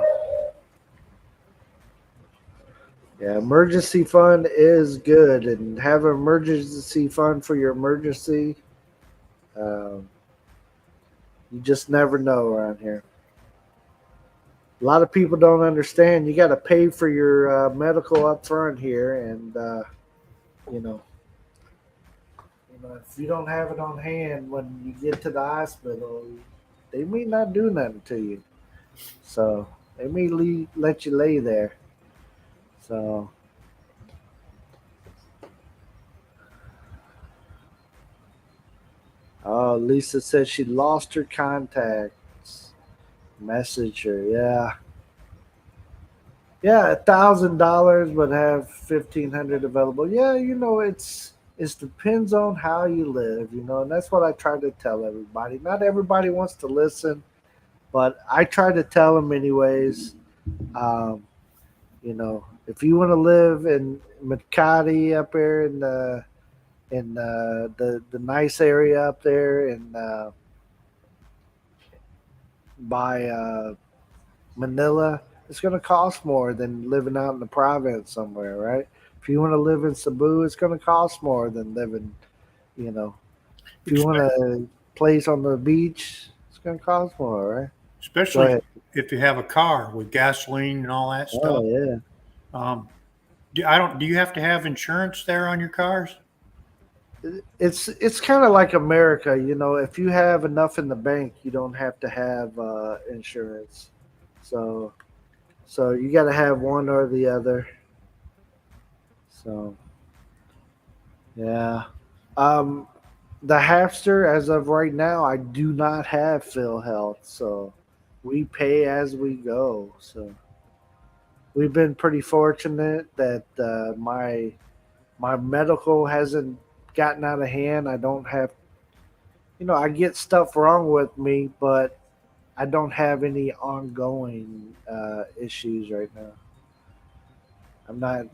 Yeah, emergency fund is good, and have an emergency fund for your emergency. You just never know around here. A lot of people don't understand. You got to pay for your medical up front here, and you know, if you don't have it on hand when you get to the hospital, they may not do nothing to you. So they may let you lay there. So. Oh, Lisa said she lost her contacts. Message her, yeah. Yeah, $1,000, but have 1,500 available. Yeah, it depends on how you live, and that's what I try to tell everybody. Not everybody wants to listen, but I try to tell them anyways. If you want to live in Makati up there in the nice area up there in by Manila, it's going to cost more than living out in the province somewhere, right? If you want to live in Cebu, it's going to cost more than living, if you want a place on the beach, it's going to cost more, right? Especially if you have a car with gasoline and all that stuff. Oh, yeah. Do you have to have insurance there on your cars? It's kind of like America, if you have enough in the bank, you don't have to have insurance. So you got to have one or the other. So yeah. The Halfster, as of right now, I do not have Phil Health, so we pay as we go. So we've been pretty fortunate that my medical hasn't gotten out of hand. I don't have, I get stuff wrong with me, but I don't have any ongoing issues right now. I'm not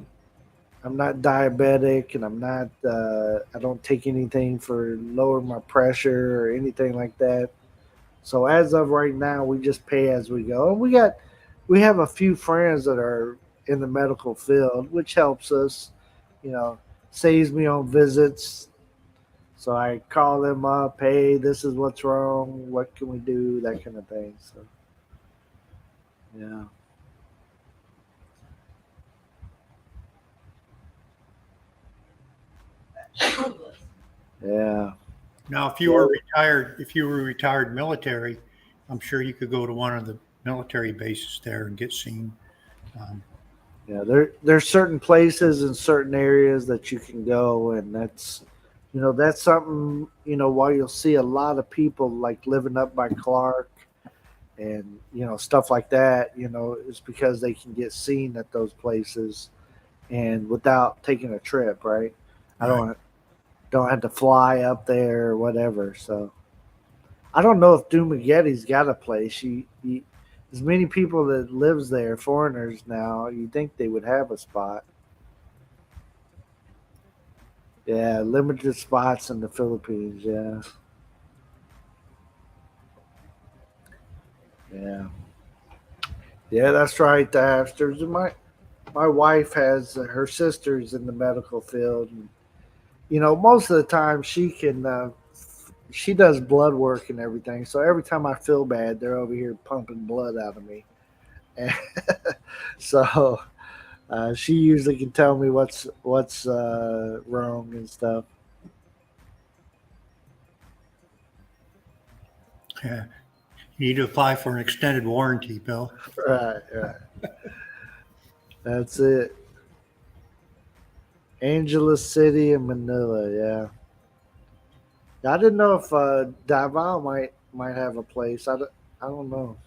diabetic, and I don't take anything for lower my pressure or anything like that. So as of right now, we just pay as we go. And we have a few friends that are in the medical field, which helps us, you know, saves me on visits. So I call them up, hey, this is what's wrong, what can we do, that kind of thing. So yeah. Yeah. Now, if you were retired military, I'm sure you could go to one of the military bases there and get seen. Yeah, there's certain places in certain areas that you can go, and that's something, while you'll see a lot of people like living up by Clark and stuff like that, it's because they can get seen at those places and without taking a trip, right? I don't have to fly up there or whatever. So I don't know if Dumaggetti's got a place. As many people that lives there, foreigners now, you'd think they would have a spot. Yeah, limited spots in the Philippines. Yeah, yeah, yeah. That's right. The Asters. My wife has her sisters in the medical field, and most of the time she can. She does blood work and everything. So every time I feel bad, they're over here pumping blood out of me. And so she usually can tell me what's wrong and stuff. Yeah. You need to apply for an extended warranty, Bill. Right. That's it. Angeles City and Manila. Yeah. I didn't know if Davao might have a place. I don't know.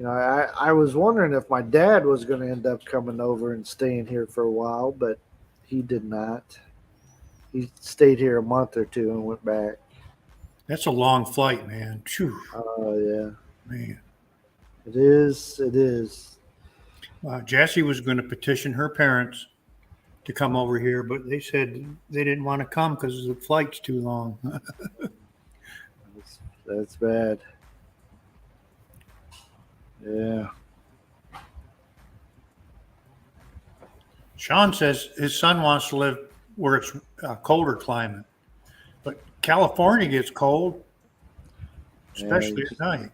I was wondering if my dad was going to end up coming over and staying here for a while, but he did not. He stayed here a month or two and went back. That's a long flight, man. Phew. Oh yeah, Man. it is. It is. Jessie was going to petition her parents to come over here, but they said they didn't want to come because the flight's too long. That's bad. Yeah. Sean says his son wants to live where it's a colder climate, but California gets cold, especially at night,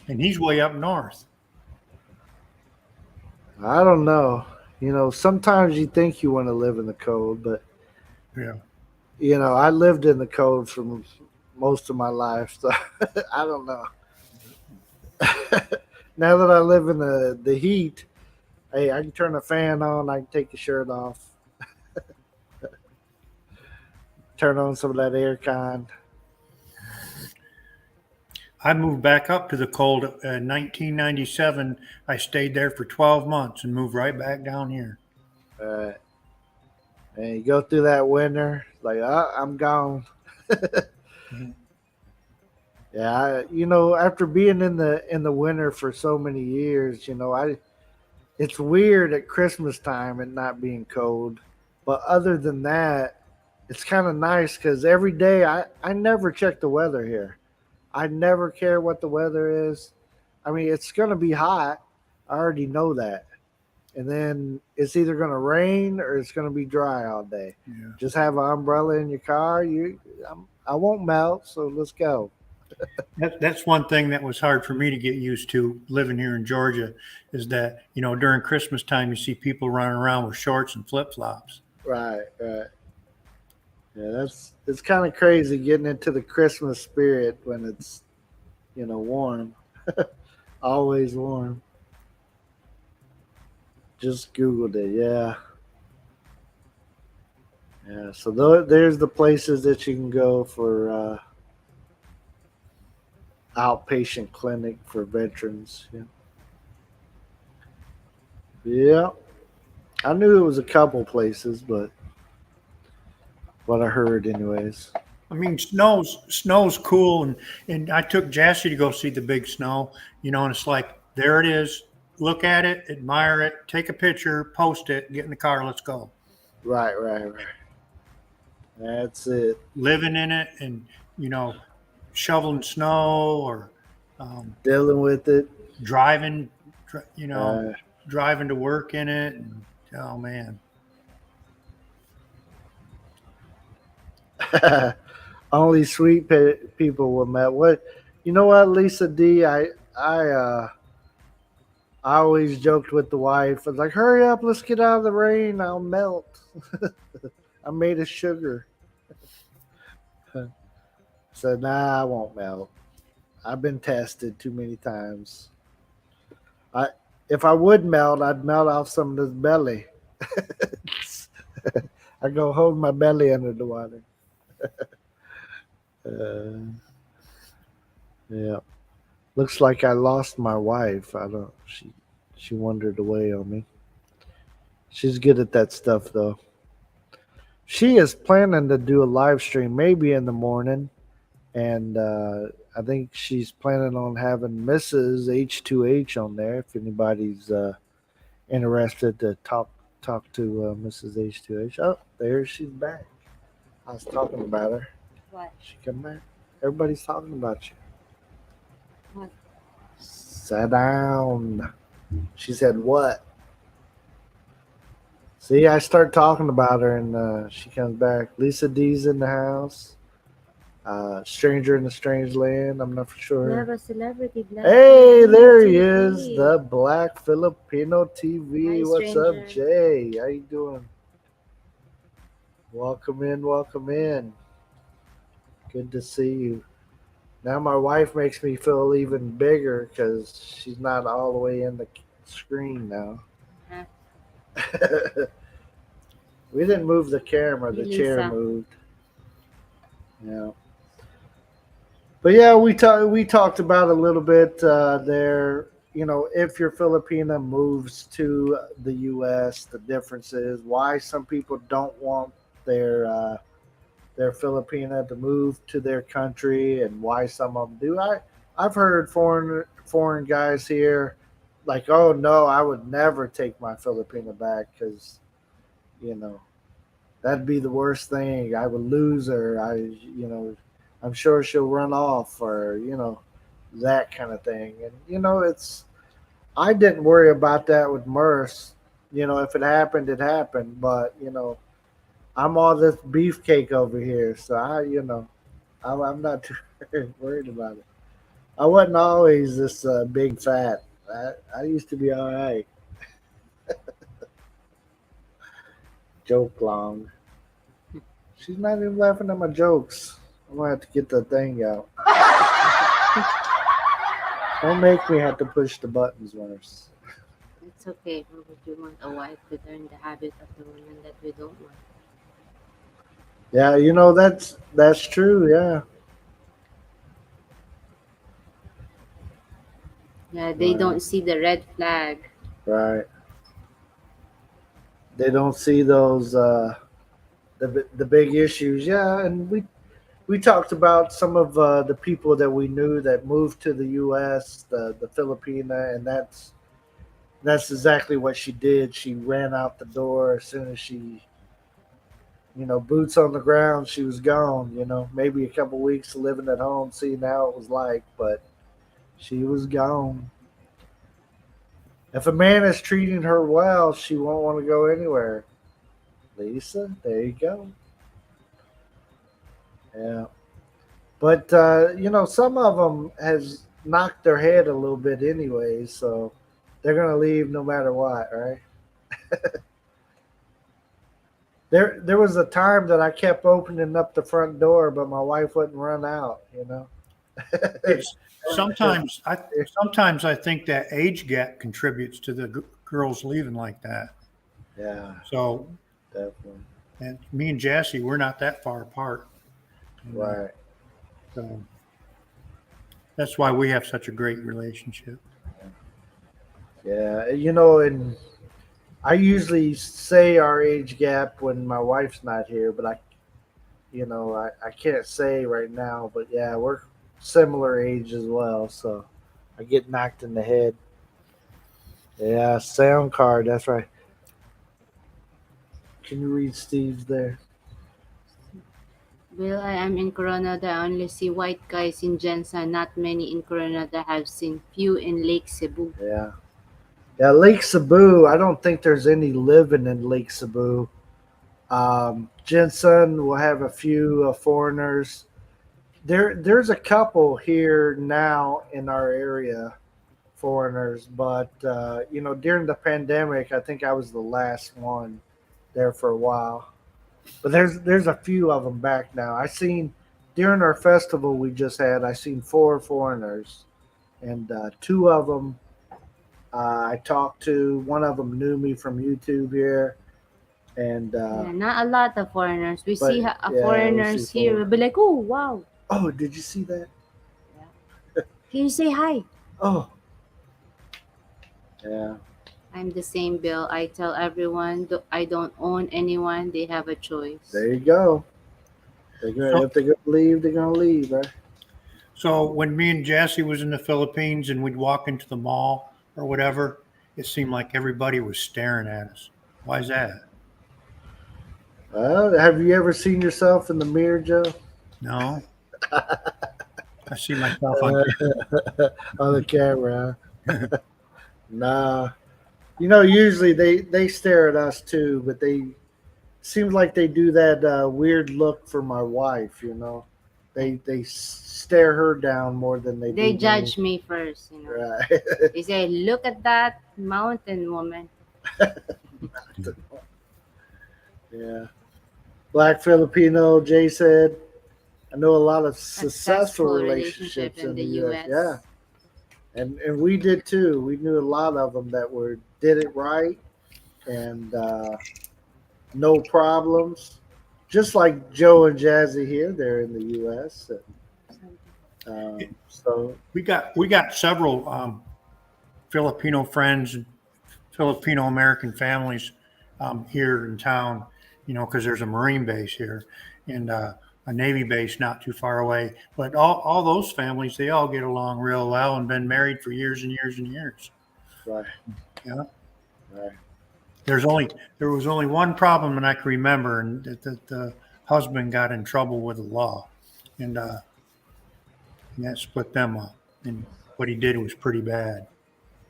and he's way up north. I don't know. Sometimes you think you want to live in the cold, but Yeah. I lived in the cold for most of my life, so I don't know. Now that I live in the heat, hey, I can turn the fan on, I can take the shirt off, turn on some of that air con. I moved back up to the cold in 1997. I stayed there for 12 months and moved right back down here. And you go through that winter, like, I'm gone. Yeah, after being in the winter for so many years, it's weird at Christmas time and not being cold. But other than that, it's kind of nice because every day I never check the weather here. I never care what the weather is. I mean, it's going to be hot. I already know that. And then it's either going to rain or it's going to be dry all day. Yeah. Just have an umbrella in your car. I won't melt, so let's go. That's one thing that was hard for me to get used to living here in Georgia is that, during Christmas time, you see people running around with shorts and flip flops. Right. Yeah, it's kind of crazy getting into the Christmas spirit when it's, warm. Always warm. Just Googled it. Yeah. Yeah. So there's the places that you can go for outpatient clinic for veterans. Yeah. Yeah. I knew it was a couple places, but what I heard anyways. I mean, snow's cool, and I took Jassy to go see the big snow, and it's like, there it is. Look at it, admire it, take a picture, post it, get in the car, let's go. Right. That's it. Living in it and, shoveling snow or Dealing with it. driving, driving to work in it. And, oh man. Only sweet people were met. What, you know what, Lisa D? I always joked with the wife. I was like, "Hurry up, let's get out of the rain. I'll melt." I'm made of sugar. So nah, I won't melt. I've been tested too many times. I If I would melt, I'd melt off some of this belly. I go hold my belly under the water. Uh, yeah. Looks like I lost my wife. I don't. She wandered away on me. She's good at that stuff though. She is planning to do a live stream maybe in the morning, and I think she's planning on having Mrs. H2H on there. If anybody's interested to talk to Mrs. H2H. Oh, there she's back. I was talking about her. What? She come back. Everybody's talking about you. What? Sit down. She said, "What?" See, I start talking about her, and she comes back. Lisa D's in the house. Stranger in a Strange Land. I'm not for We sure. have a celebrity. Black Hey, Filipino there he TV. is, the Black Filipino TV. Hi, What's stranger. up, Jay? How you doing? Welcome in, welcome in. Good to see you. Now my wife makes me feel even bigger because she's not all the way in the screen now. Huh. We didn't move the camera; the Lisa. chair moved. Yeah. But yeah, we talked about a little bit there. If your Filipina moves to the U.S., the differences, why some people don't want their Filipina to move to their country, and why some of them do. I've heard foreign guys here like, "Oh no, I would never take my Filipina back because that'd be the worst thing. I would lose her. I'm sure she'll run off, or that kind of thing." And I didn't worry about that with Merce. If it happened, it happened. But I'm all this beefcake over here, so I'm not too worried about it. I wasn't always this big fat. I used to be all right. Joke long. She's not even laughing at my jokes. I'm gonna have to get the thing out. Don't make me have to push the buttons, Merce. It's okay. Why would you want a wife to learn the habit of the woman that we don't want? Yeah, that's true. Yeah. Yeah, they Right. don't see the red flag. Right. They don't see those the big issues. Yeah, and we talked about some of the people that we knew that moved to the U.S., the Filipina, and that's exactly what she did. She ran out the door as soon as she, boots on the ground. She was gone. Maybe a couple weeks living at home, seeing how it was like, but she was gone. If a man is treating her well, she won't want to go anywhere. Lisa, there you go. Yeah. But some of them has knocked their head a little bit anyway, so they're gonna leave no matter what, right? There was a time that I kept opening up the front door, but my wife wouldn't run out. It's sometimes I think that age gap contributes to the girls leaving like that. Yeah, So, definitely. and me and Jassy, we're not that far apart. Right. So that's why we have such a great relationship. Yeah, and I usually say our age gap when my wife's not here, but I can't say right now. But yeah, we're similar age as well, so I get knocked in the head. Yeah, sound card. That's right. Can you read Steve's there? Well, I am in Coronadal. I only see white guys in Jensen. Not many in Coronadal. Have seen few in Lake Cebu. Yeah. Yeah, Lake Cebu. I don't think there's any living in Lake Cebu. Jensen will have a few foreigners. There's a couple here now in our area, foreigners, but during the pandemic, I think I was the last one there for a while. But there's a few of them back now. I seen during our festival we just had. I seen four foreigners, and two of them I talked to. One of them knew me from YouTube here, and Yeah, not a lot of foreigners. We but see yeah, foreigners here. We'll be like, oh wow. oh, did you see that? Can you say hi? Oh, yeah, I'm the same, Bill. I tell everyone I don't own anyone. They have a choice. there you go. If they're gonna leave, they're gonna leave, right? So when me and Jassy was in the Philippines and we'd walk into the mall or whatever, it seemed like everybody was staring at us. Why is that? Well, have you ever seen yourself in the mirror, Joe? No. I see myself on On the camera. Huh? Nah. Usually they stare at us too, but they seems like they do that weird look for my wife. They stare her down more than they They do judge me. me first. Right. They say, look at that mountain woman. Yeah. Black Filipino, Jay said, I know a lot of successful relationships in the US. Yeah. And we did too. We knew a lot of them that did it right and no problems. Just like Joe and Jazzy here, they're in the US. So we got several Filipino friends, Filipino American families here in town, because there's a Marine base here and a Navy base not too far away. But all those families, they all get along real well and been married for years and years and years. right. Yeah. Right. There was only one problem that I can remember, and that the husband got in trouble with the law, and that split them up. And what he did was pretty bad.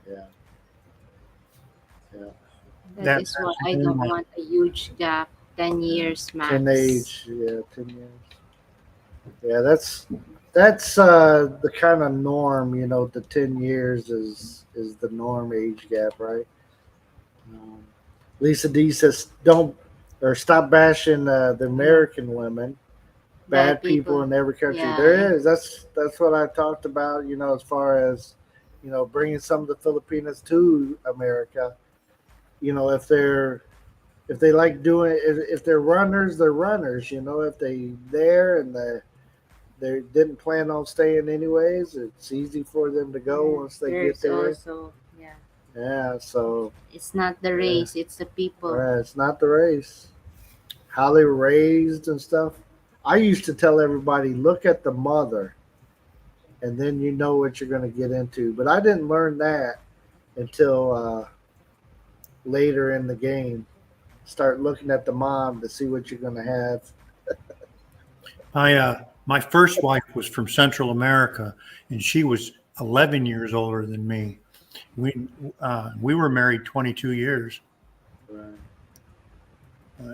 Yeah. Yeah. That is why I don't want a huge gap. 10 years max. 10 years. Yeah, that's the kind of norm, the 10 years is the norm age gap, right? Lisa D says stop bashing the American women. Bad people in every country. Yeah. There is. That's what I talked about, as far as, bringing some of the Filipinas to America. If they like doing it, if they're runners, they're runners. If they there and they didn't plan on staying anyways, it's easy for them to go once they get there. Also, yeah, so it's not the race, it's the people. it's not the race. How they were raised and stuff. I used to tell everybody, look at the mother, and then you know what you're going to get into. But I didn't learn that until later in the game. Start looking at the mom to see what you're going to have. My first wife was from Central America, and she was 11 years older than me. We were married 22 years. Right.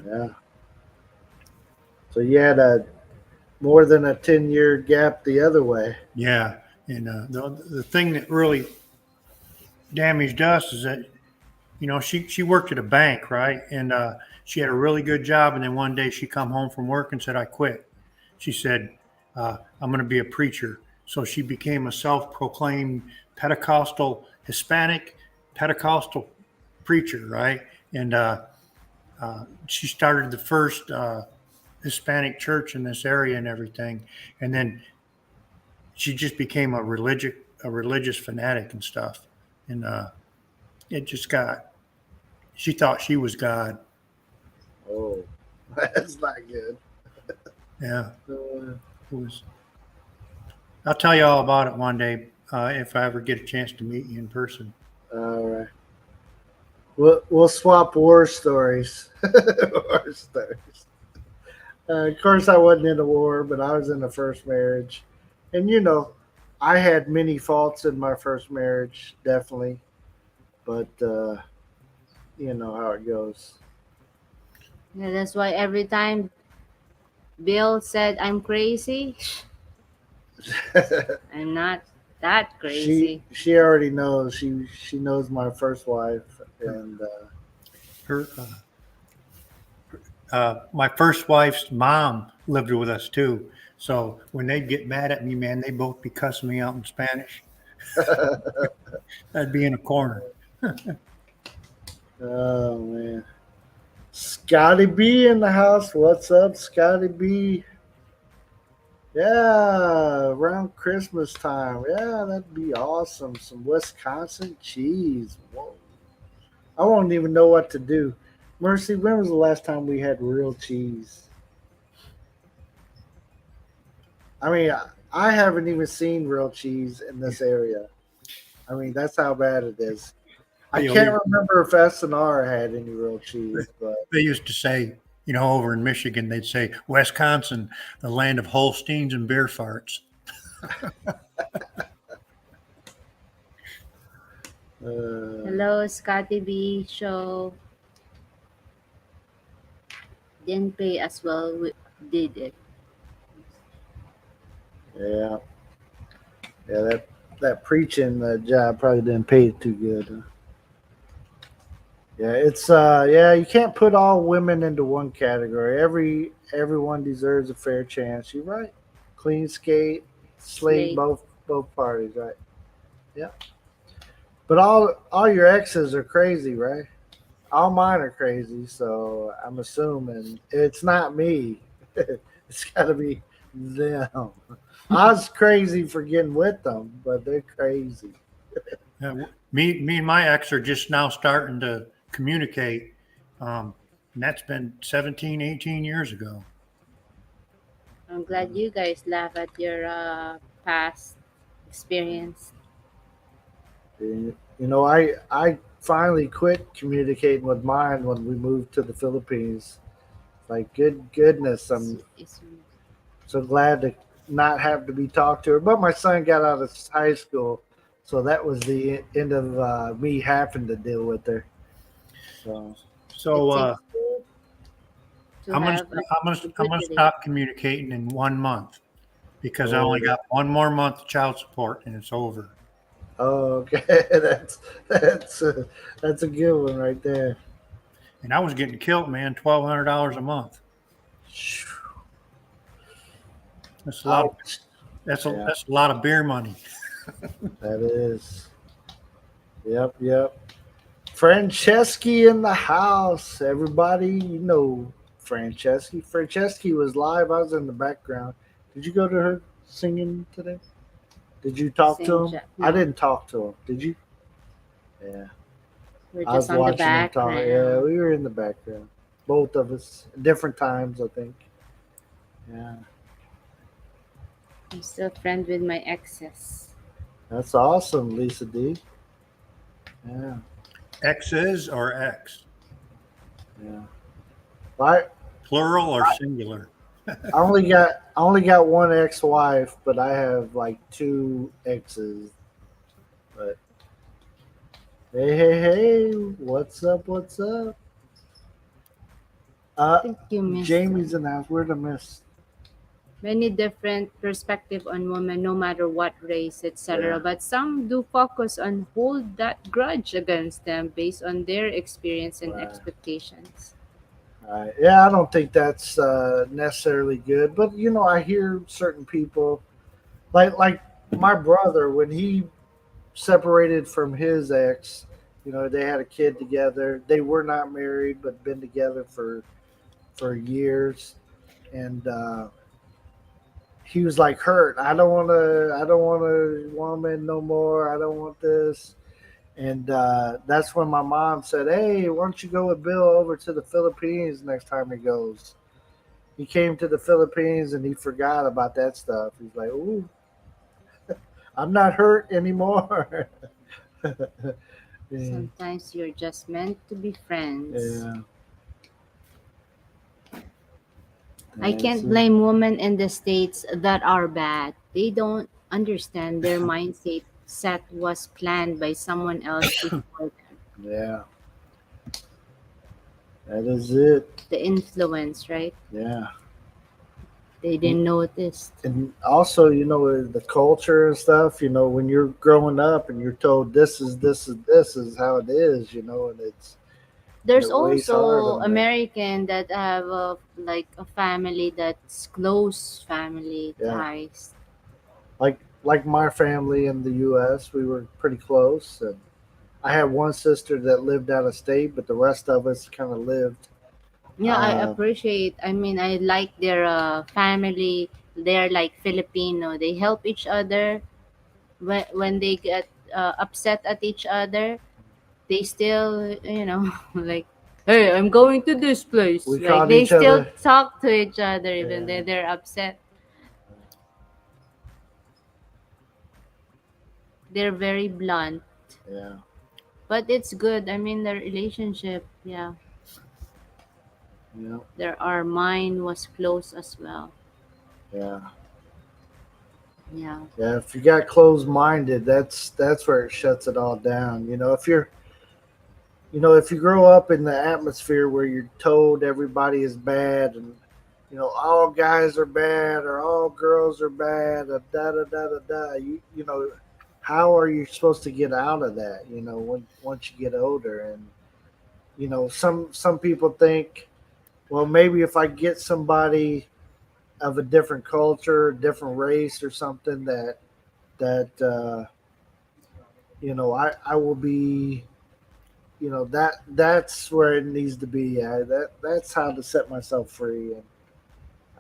Yeah. So you had more than a 10-year gap the other way. Yeah, and the thing that really damaged us is that, she worked at a bank, right? And she had a really good job, and then one day she come home from work and said, I quit. She said, I'm going to be a preacher. So she became a self-proclaimed Pentecostal, Hispanic Pentecostal preacher, right? And she started the first Hispanic church in this area and everything. And then she just became a religious fanatic and stuff. And she thought she was God. Oh, that's not good. Yeah. I'll tell you all about it one day if I ever get a chance to meet you in person. All right. We'll swap war stories. War stories. Of course, I wasn't in the war, but I was in the first marriage, and I had many faults in my first marriage, definitely. But you know how it goes. Yeah, that's why every time Bill said I'm crazy, I'm not that she crazy. she already knows. She knows my first wife, and Her, my first wife's mom lived with us too. So when they'd get mad at me, man, they'd both be cussing me out in Spanish. I'd be in a corner. oh man, Scotty B in the house. What's up, Scotty B? Yeah, around Christmas time. Yeah, that'd be awesome. Some Wisconsin cheese. Whoa. I won't even know what to do. Mercy, when was the last time we had real cheese? I mean, I haven't even seen real cheese in this area. I mean, that's how bad it is. I They, can't remember if S&R had any real cheese, but they used to say, over in Michigan, they'd say, Wisconsin, the land of Holsteins and beer farts. uh, Hello, Scotty B show. Didn't pay as well. Did it? yeah, yeah, that preaching job probably didn't pay it too good. Huh? Yeah, it's yeah, you can't put all women into one category. Everyone deserves a fair chance. You're right. Clean skate, slate Slate. both parties, right? Yeah. But all your exes are crazy, right? All mine are crazy, so I'm assuming it's not me. It's got to be them. I was crazy for getting with them, but they're crazy. Me and my ex are just now starting to communicate. And that's been 17, 18 years ago. I'm glad you guys laugh at your past experience. I finally quit communicating with mine when we moved to the Philippines. Like, good goodness, I'm It's so glad to not have to be talked to her. But my son got out of high school, so that was the end of me having to deal with her. So it So takes two to I'm gonna have a I'm good gonna relation. stop communicating in 1 month because I oh only got one more month of child support and it's over. oh okay, that's that's a good one right there. And I was getting killed, man. $1,200 a month. That's a lot. Ouch. Yeah, That's a lot of beer money. that is. Yep. Franceschi in the house. Everybody, Franceschi. Franceschi was live. I was in the background. Did you go to her singing today? Did you talk to Same him? job. I No, didn't talk to him. Did you? Yeah. we're I was just on the watching him talk. Yeah, background. we were in the background. Both of us. Different times, I think. Yeah. I'm still friends with my exes. That's awesome, Lisa D. Yeah. X's or X, Yeah. I plural or singular. I only got one ex-wife, but I have like two exes. But hey, what's up? What's up? I Uh, think you missed Jamie's in the house. Where'd I miss? many different perspective on women, no matter what race, etc. Yeah. But some do focus on hold that grudge against them based on their experience and Right. expectations. Right. Yeah, I don't think that's necessarily good, but I hear certain people like my brother when he separated from his ex. They had a kid together. They were not married, but been together for years, and he was like hurt. I don't want a woman no more. I don't want this. And that's when my mom said, "Hey, why don't you go with Bill over to the Philippines next time he goes?" He came to the Philippines and he forgot about that stuff. He's like, "Ooh, I'm not hurt anymore." yeah, Sometimes you're just meant to be friends. yeah. I That's can't it. blame women in the States that are bad. They don't understand their mindset set was planned by someone else before them. Yeah, that is it. The influence, right? Yeah. They didn't notice. And also, the culture and stuff, when you're growing up and you're told this is how it is, and There's it weighs hard also on you. American that have a family that's close family Yeah. ties. Like my family in the US, we were pretty close, and I had one sister that lived out of state, but the rest of us kind of lived. Yeah, I Uh, appreciate. I mean, I like their family. They're like Filipino. They help each other when they get upset at each other. They still, like, hey, I'm going to this place. we Like called they each still other. talk to each other even Yeah, though they're upset. They're very blunt, yeah, but it's good. I mean, the relationship, yeah, yeah, our mind was close as well. yeah, Yeah. yeah. If you got closed-minded, that's where it shuts it all down. If you grow up in the atmosphere where you're told everybody is bad, and all guys are bad or all girls are bad, da da da da da. How are you supposed to get out of that? When once you get older, and some people think, well, maybe if I get somebody of a different culture, different race, or something that I will be, that's where it needs to be. That's how to set myself free. And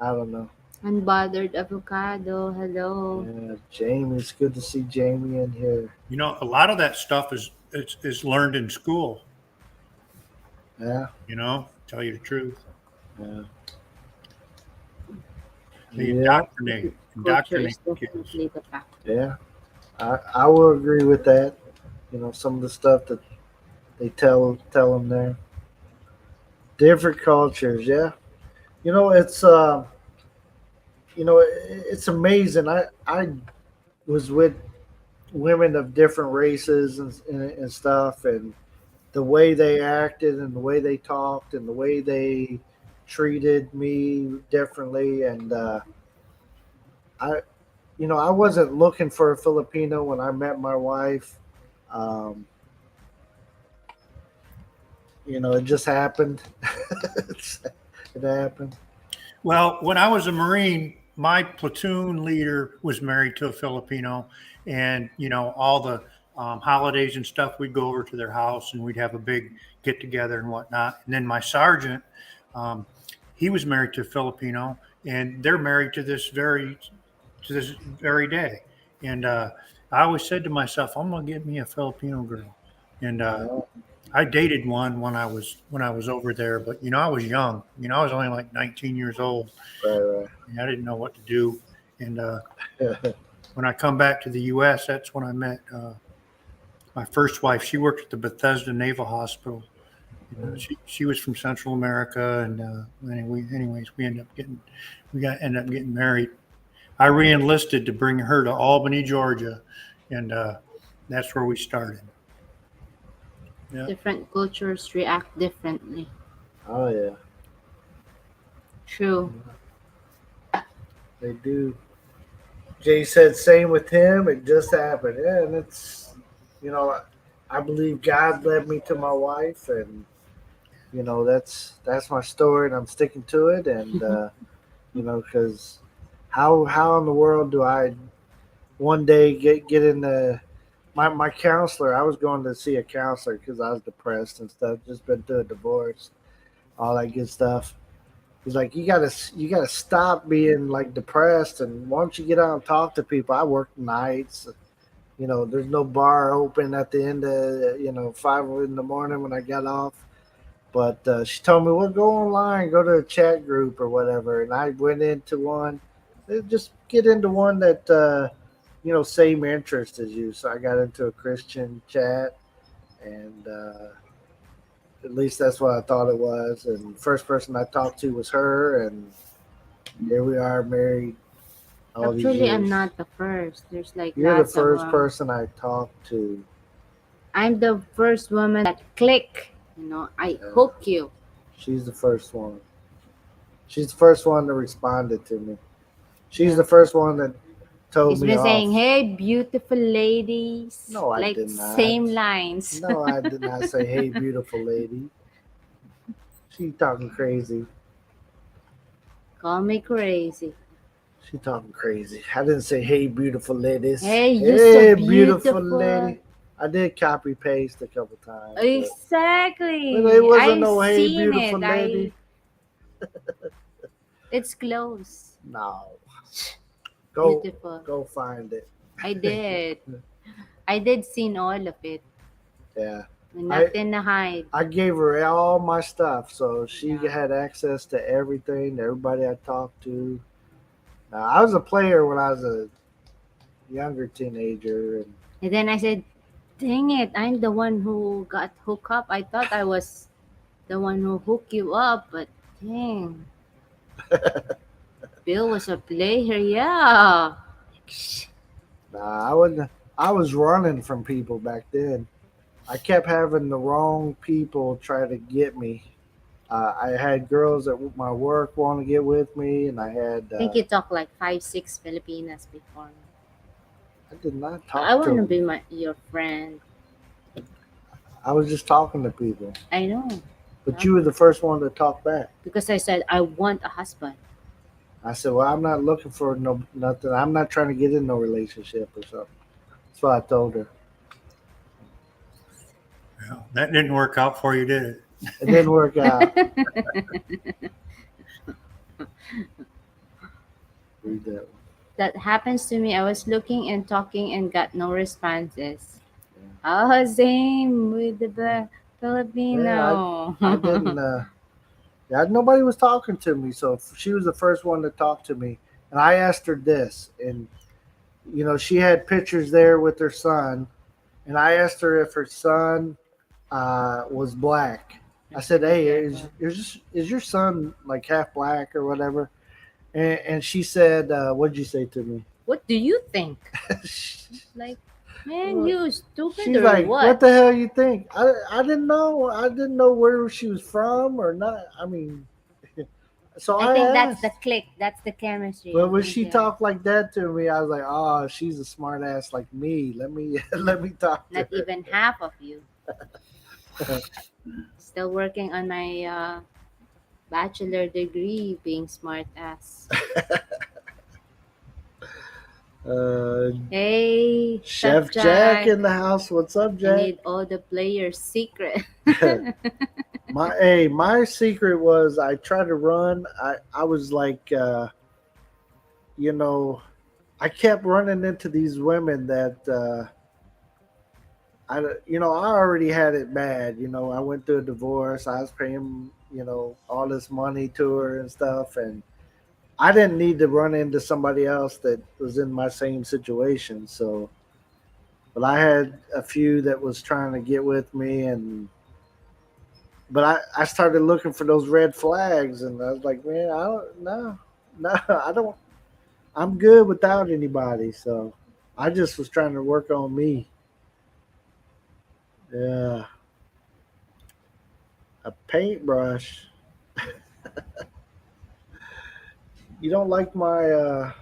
I don't know. Unbothered avocado. Hello. Yeah, Jamie, it's good to see Jamie in here. A lot of that stuff is learned in school. Yeah, Tell you the truth. yeah, They yeah, Culture is indoctrinate kids. definitely the factor. yeah. I will agree with that. Some of the stuff that they tell them there. Different cultures, yeah. It's it's amazing. I was with women of different races and stuff, and the way they acted and the way they talked and the way they treated me differently. And I I wasn't looking for a Filipino when I met my wife. Um, it just happened. It happened. Well, when I was a Marine, my platoon leader was married to a Filipino, and all the holidays and stuff, we'd go over to their house and we'd have a big get together and whatnot. And then my sergeant, um, he was married to a Filipino, and they're married to this very day. And I always said to myself, I'm gonna get me a Filipino girl, and Uh, I dated one when I was over there, but I was young. I was only like 19 years old. right, And I didn't know what to do. And right. when I come back to the U.S., that's when I met my first wife. She worked at the Bethesda Naval Hospital. She was from Central America, and anyways, we ended up getting married. I reenlisted to bring her to Albany, Georgia, and that's where we started. Yeah. Different cultures react differently. Oh yeah, True. they do. Jay said same with him. It just happened. Yeah, and it's I believe God led me to my wife, and that's my story, and I'm sticking to it. And because how in the world do I one day get in the my counselor? I was going to see a counselor because I was depressed and stuff. Just been through a divorce, all that good stuff. He's like, you gotta stop being like depressed, and why don't you get out and talk to people? I work nights. There's no bar open at the end of 5 in the morning when I got off. But she told me, well, go online, go to a chat group or whatever. And I went into one. Just get into one that same interest as you. So I got into a Christian chat, and at least that's what I thought it was. And the first person I talked to was her, and Here we are married all these Actually, I'm years. not the first. There's like You're the lots of first person I talked to. I'm the first woman that click. I Yeah. hook you. She's the first one. She's the first one that responded to me. She's Yeah. the first one that told He's me been off. saying, "Hey, beautiful ladies," No, I like did not. same lines. No, I did not say, "Hey, beautiful lady." She talking crazy. Call me crazy. She talking crazy. I didn't say, "Hey, beautiful ladies." Hey, you Hey, so beautiful beautiful. lady. I did copy paste a couple times, but Exactly. it wasn't I've no "Hey, seen beautiful it. lady." It's close. No, go Beautiful. find it. I did. I did seen all of it. Yeah. Nothing to hide. I gave her all my stuff, so she Yeah. had access to everything, everybody I talked to. Now, I was a player when I was a younger teenager, and And then I said, dang it, I'm the one who got hooked up. I thought I was the one who hooked you up, but dang, Bill was a player. Yeah. nah, I was running from people back then. I kept having the wrong people try to get me. I had girls at my work want to get with me, and I had. I think you talked like 5, 6 Filipinas before. I did not I talk to want to them. be your friend. I was just talking to people, I know. but you were the first one to talk back. Because I said, I want a husband. I said, "Well, I'm not looking for nothing. I'm not trying to get in no relationship or something." That's what I told her. Yeah, that didn't work out for you, did it? It didn't work out. Read that one. That happens to me. I was looking and talking and got no responses. Oh, same with the Filipino. I didn't. Yeah, nobody was talking to me, so she was the first one to talk to me. And I asked her this, and she had pictures there with her son, and I asked her if her son was black. I said, "Hey, is your son like half black or whatever?" And she said, "What'd you say to me?" What do you think? Like, man, you stupid She's or like, what? "What the hell you think?" I didn't know. I didn't know where she was from or not. I mean, so I think that's asked. the click. That's the chemistry. But I when think she they're talked like that to me, I was like, "Oh, she's a smart ass like me. Let me let me talk to not her." even half of you. Still working on my bachelor degree, being smart ass. Hey, Chef Chef Jack Jack. in the house. What's up, I Jack? need all the players' secret. My secret was I tried to run. I was like, I kept running into these women that I already had it bad. I went through a divorce. I was paying all this money to her and stuff, and I didn't need to run into somebody else that was in my same situation. So, but I had a few that was trying to get with me, but I started looking for those red flags, and I was like, man, I don't no, no, I don't. I'm good without anybody. So I just was trying to work on me. Yeah, a paintbrush. You don't like my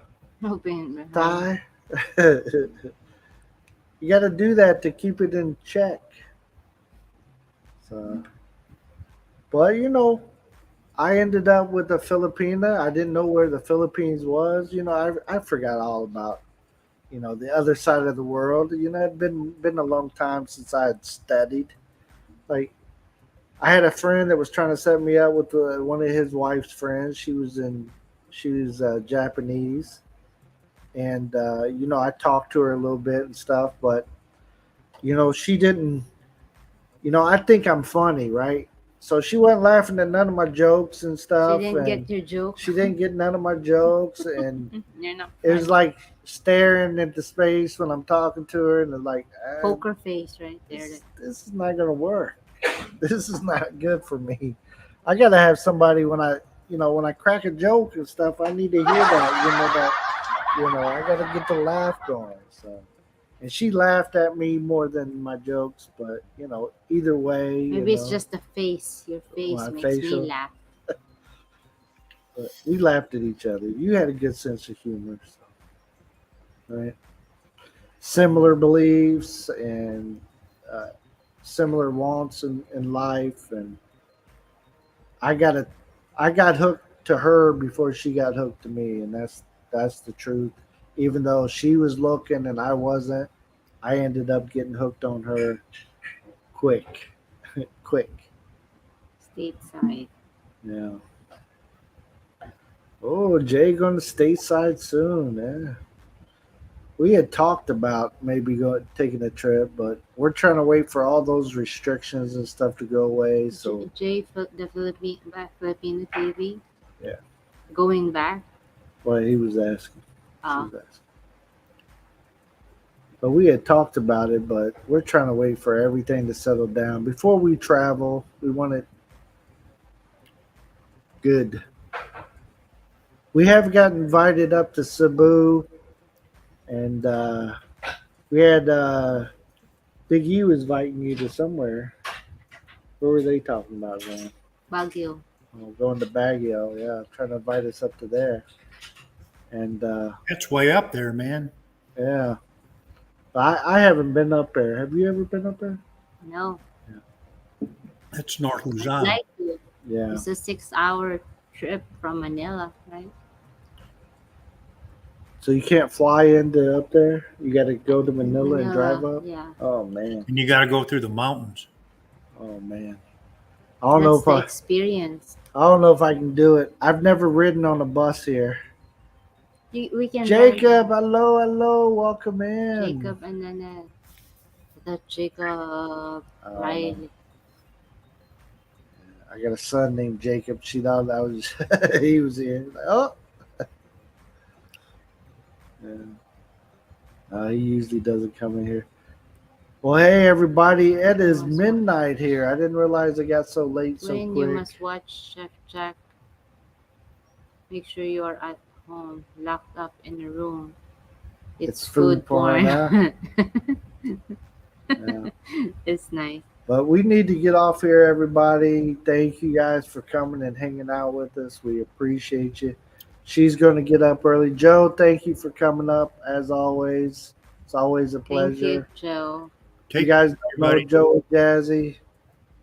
Open. tie? You got to do that to keep it in check. So, but I ended up with a Filipina. I didn't know where the Philippines was. I forgot all about the other side of the world. It'd been a long time since I had studied. Like I had a friend that was trying to set me up with one of his wife's friends. She was Japanese, and I talked to her a little bit and stuff, but she didn't. I think I'm funny, right? So she wasn't laughing at none of my jokes and She stuff, didn't and get your joke. she didn't get none of my jokes, and You're not it was funny. like staring into space when I'm talking to her, and like, Poker face right there. this is not gonna work. This is not good for me. I gotta have somebody when when I crack a joke and stuff, I need to hear that. I got to get the laugh going. So, and she laughed at me more than my jokes, but either way, Maybe it's just the face. Your face my makes me facial. laugh. But we laughed at each other. You had a good sense of humor, so, right? Similar beliefs and uh, similar wants in life, and I got a, I got hooked to her before she got hooked to me, and that's the truth. Even though she was looking and I wasn't, I ended up getting hooked on her quick, quick. Stateside. Yeah. Oh, Jay going to stateside soon. Yeah. We had talked about maybe taking a trip, but we're trying to wait for all those restrictions and stuff to go away. So The Filipino TV. yeah, Going back. what he was asking. She Uh, was asking. But we had talked about it, but we're trying to wait for everything to settle down before we travel. We want it good. We have got invited up to Cebu, and we had Big U was inviting you to somewhere. Where were they talking about going? Baguio. Going to Baguio, yeah, trying to invite us up to there. And It's way up there, man. yeah, I haven't been up there. Have you ever been up there? No. It's North I'd Luzon. like to. Yeah. It's a 6-hour trip from Manila, right? So you can't fly into up there. You got to go to Manila and drive up. Yeah. Oh man. And you got to go through the mountains. Oh man. I don't know That's if the I. experience. I don't know if I can do it. I've never ridden on a bus here. We can Jacob, hello, welcome in. Jacob and Nanette. That Jacob Oh, Riley. I got a son named Jacob. She thought that was he was here. Like, oh, yeah. He usually doesn't come in here. Well, hey everybody, it is midnight here. I didn't realize it got so late so When quick. you must watch Chef Jack, make sure you are at home, locked up in a room. It's food porn. huh? Yeah. It's nice. But we need to get off here, everybody. Thank you guys for coming and hanging out with us. We appreciate you. She's going to get up early. Joe, thank you for coming up, as always. It's always a Thank pleasure. you, Joe. You guys don't know everybody. Joe and Jazzy,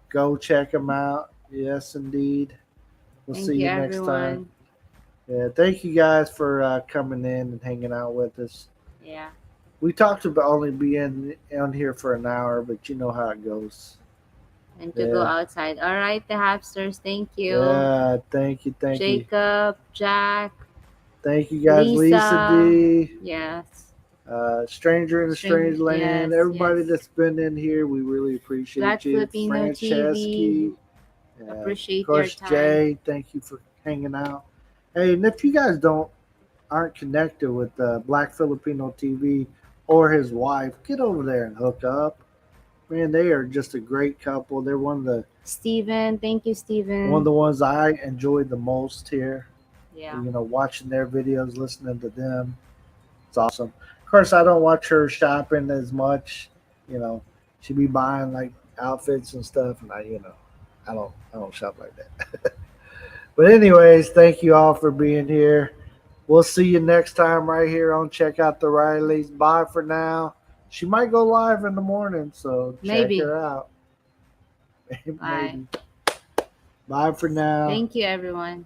go check them out. Yes, indeed. We'll Thank see you, you next time. everyone. Yeah, thank you guys for coming in and hanging out with us. Yeah. We talked about only being on here for an hour, but you know how it goes. And to go outside. All right, the hamsters. Thank you. Yeah, thank you. Jacob, Jack, Thank you guys, Lisa D. yes. Stranger in a Strange Land. yes, Everybody yes. that's been in here, we really appreciate Glad you. Filipino TV. Yeah. Appreciate Of course, your time. Jay, thank you for hanging out. Hey, and if you guys aren't connected with Black Filipino TV or his wife, get over there and hook up. Man, they are just a great couple. They're one of Steven, thank you, Steven. the ones I enjoyed the most here. Yeah. Watching their videos, listening to them. It's awesome. Of course, I don't watch her shopping as much. She be buying like outfits and stuff, and I don't shop like that. But anyways, thank you all for being here. We'll see you next time right here on Check Out the Rileys. Bye for now. She might go live in the morning, so Maybe. check her out. Bye. Maybe. Bye for now. Thank you, everyone.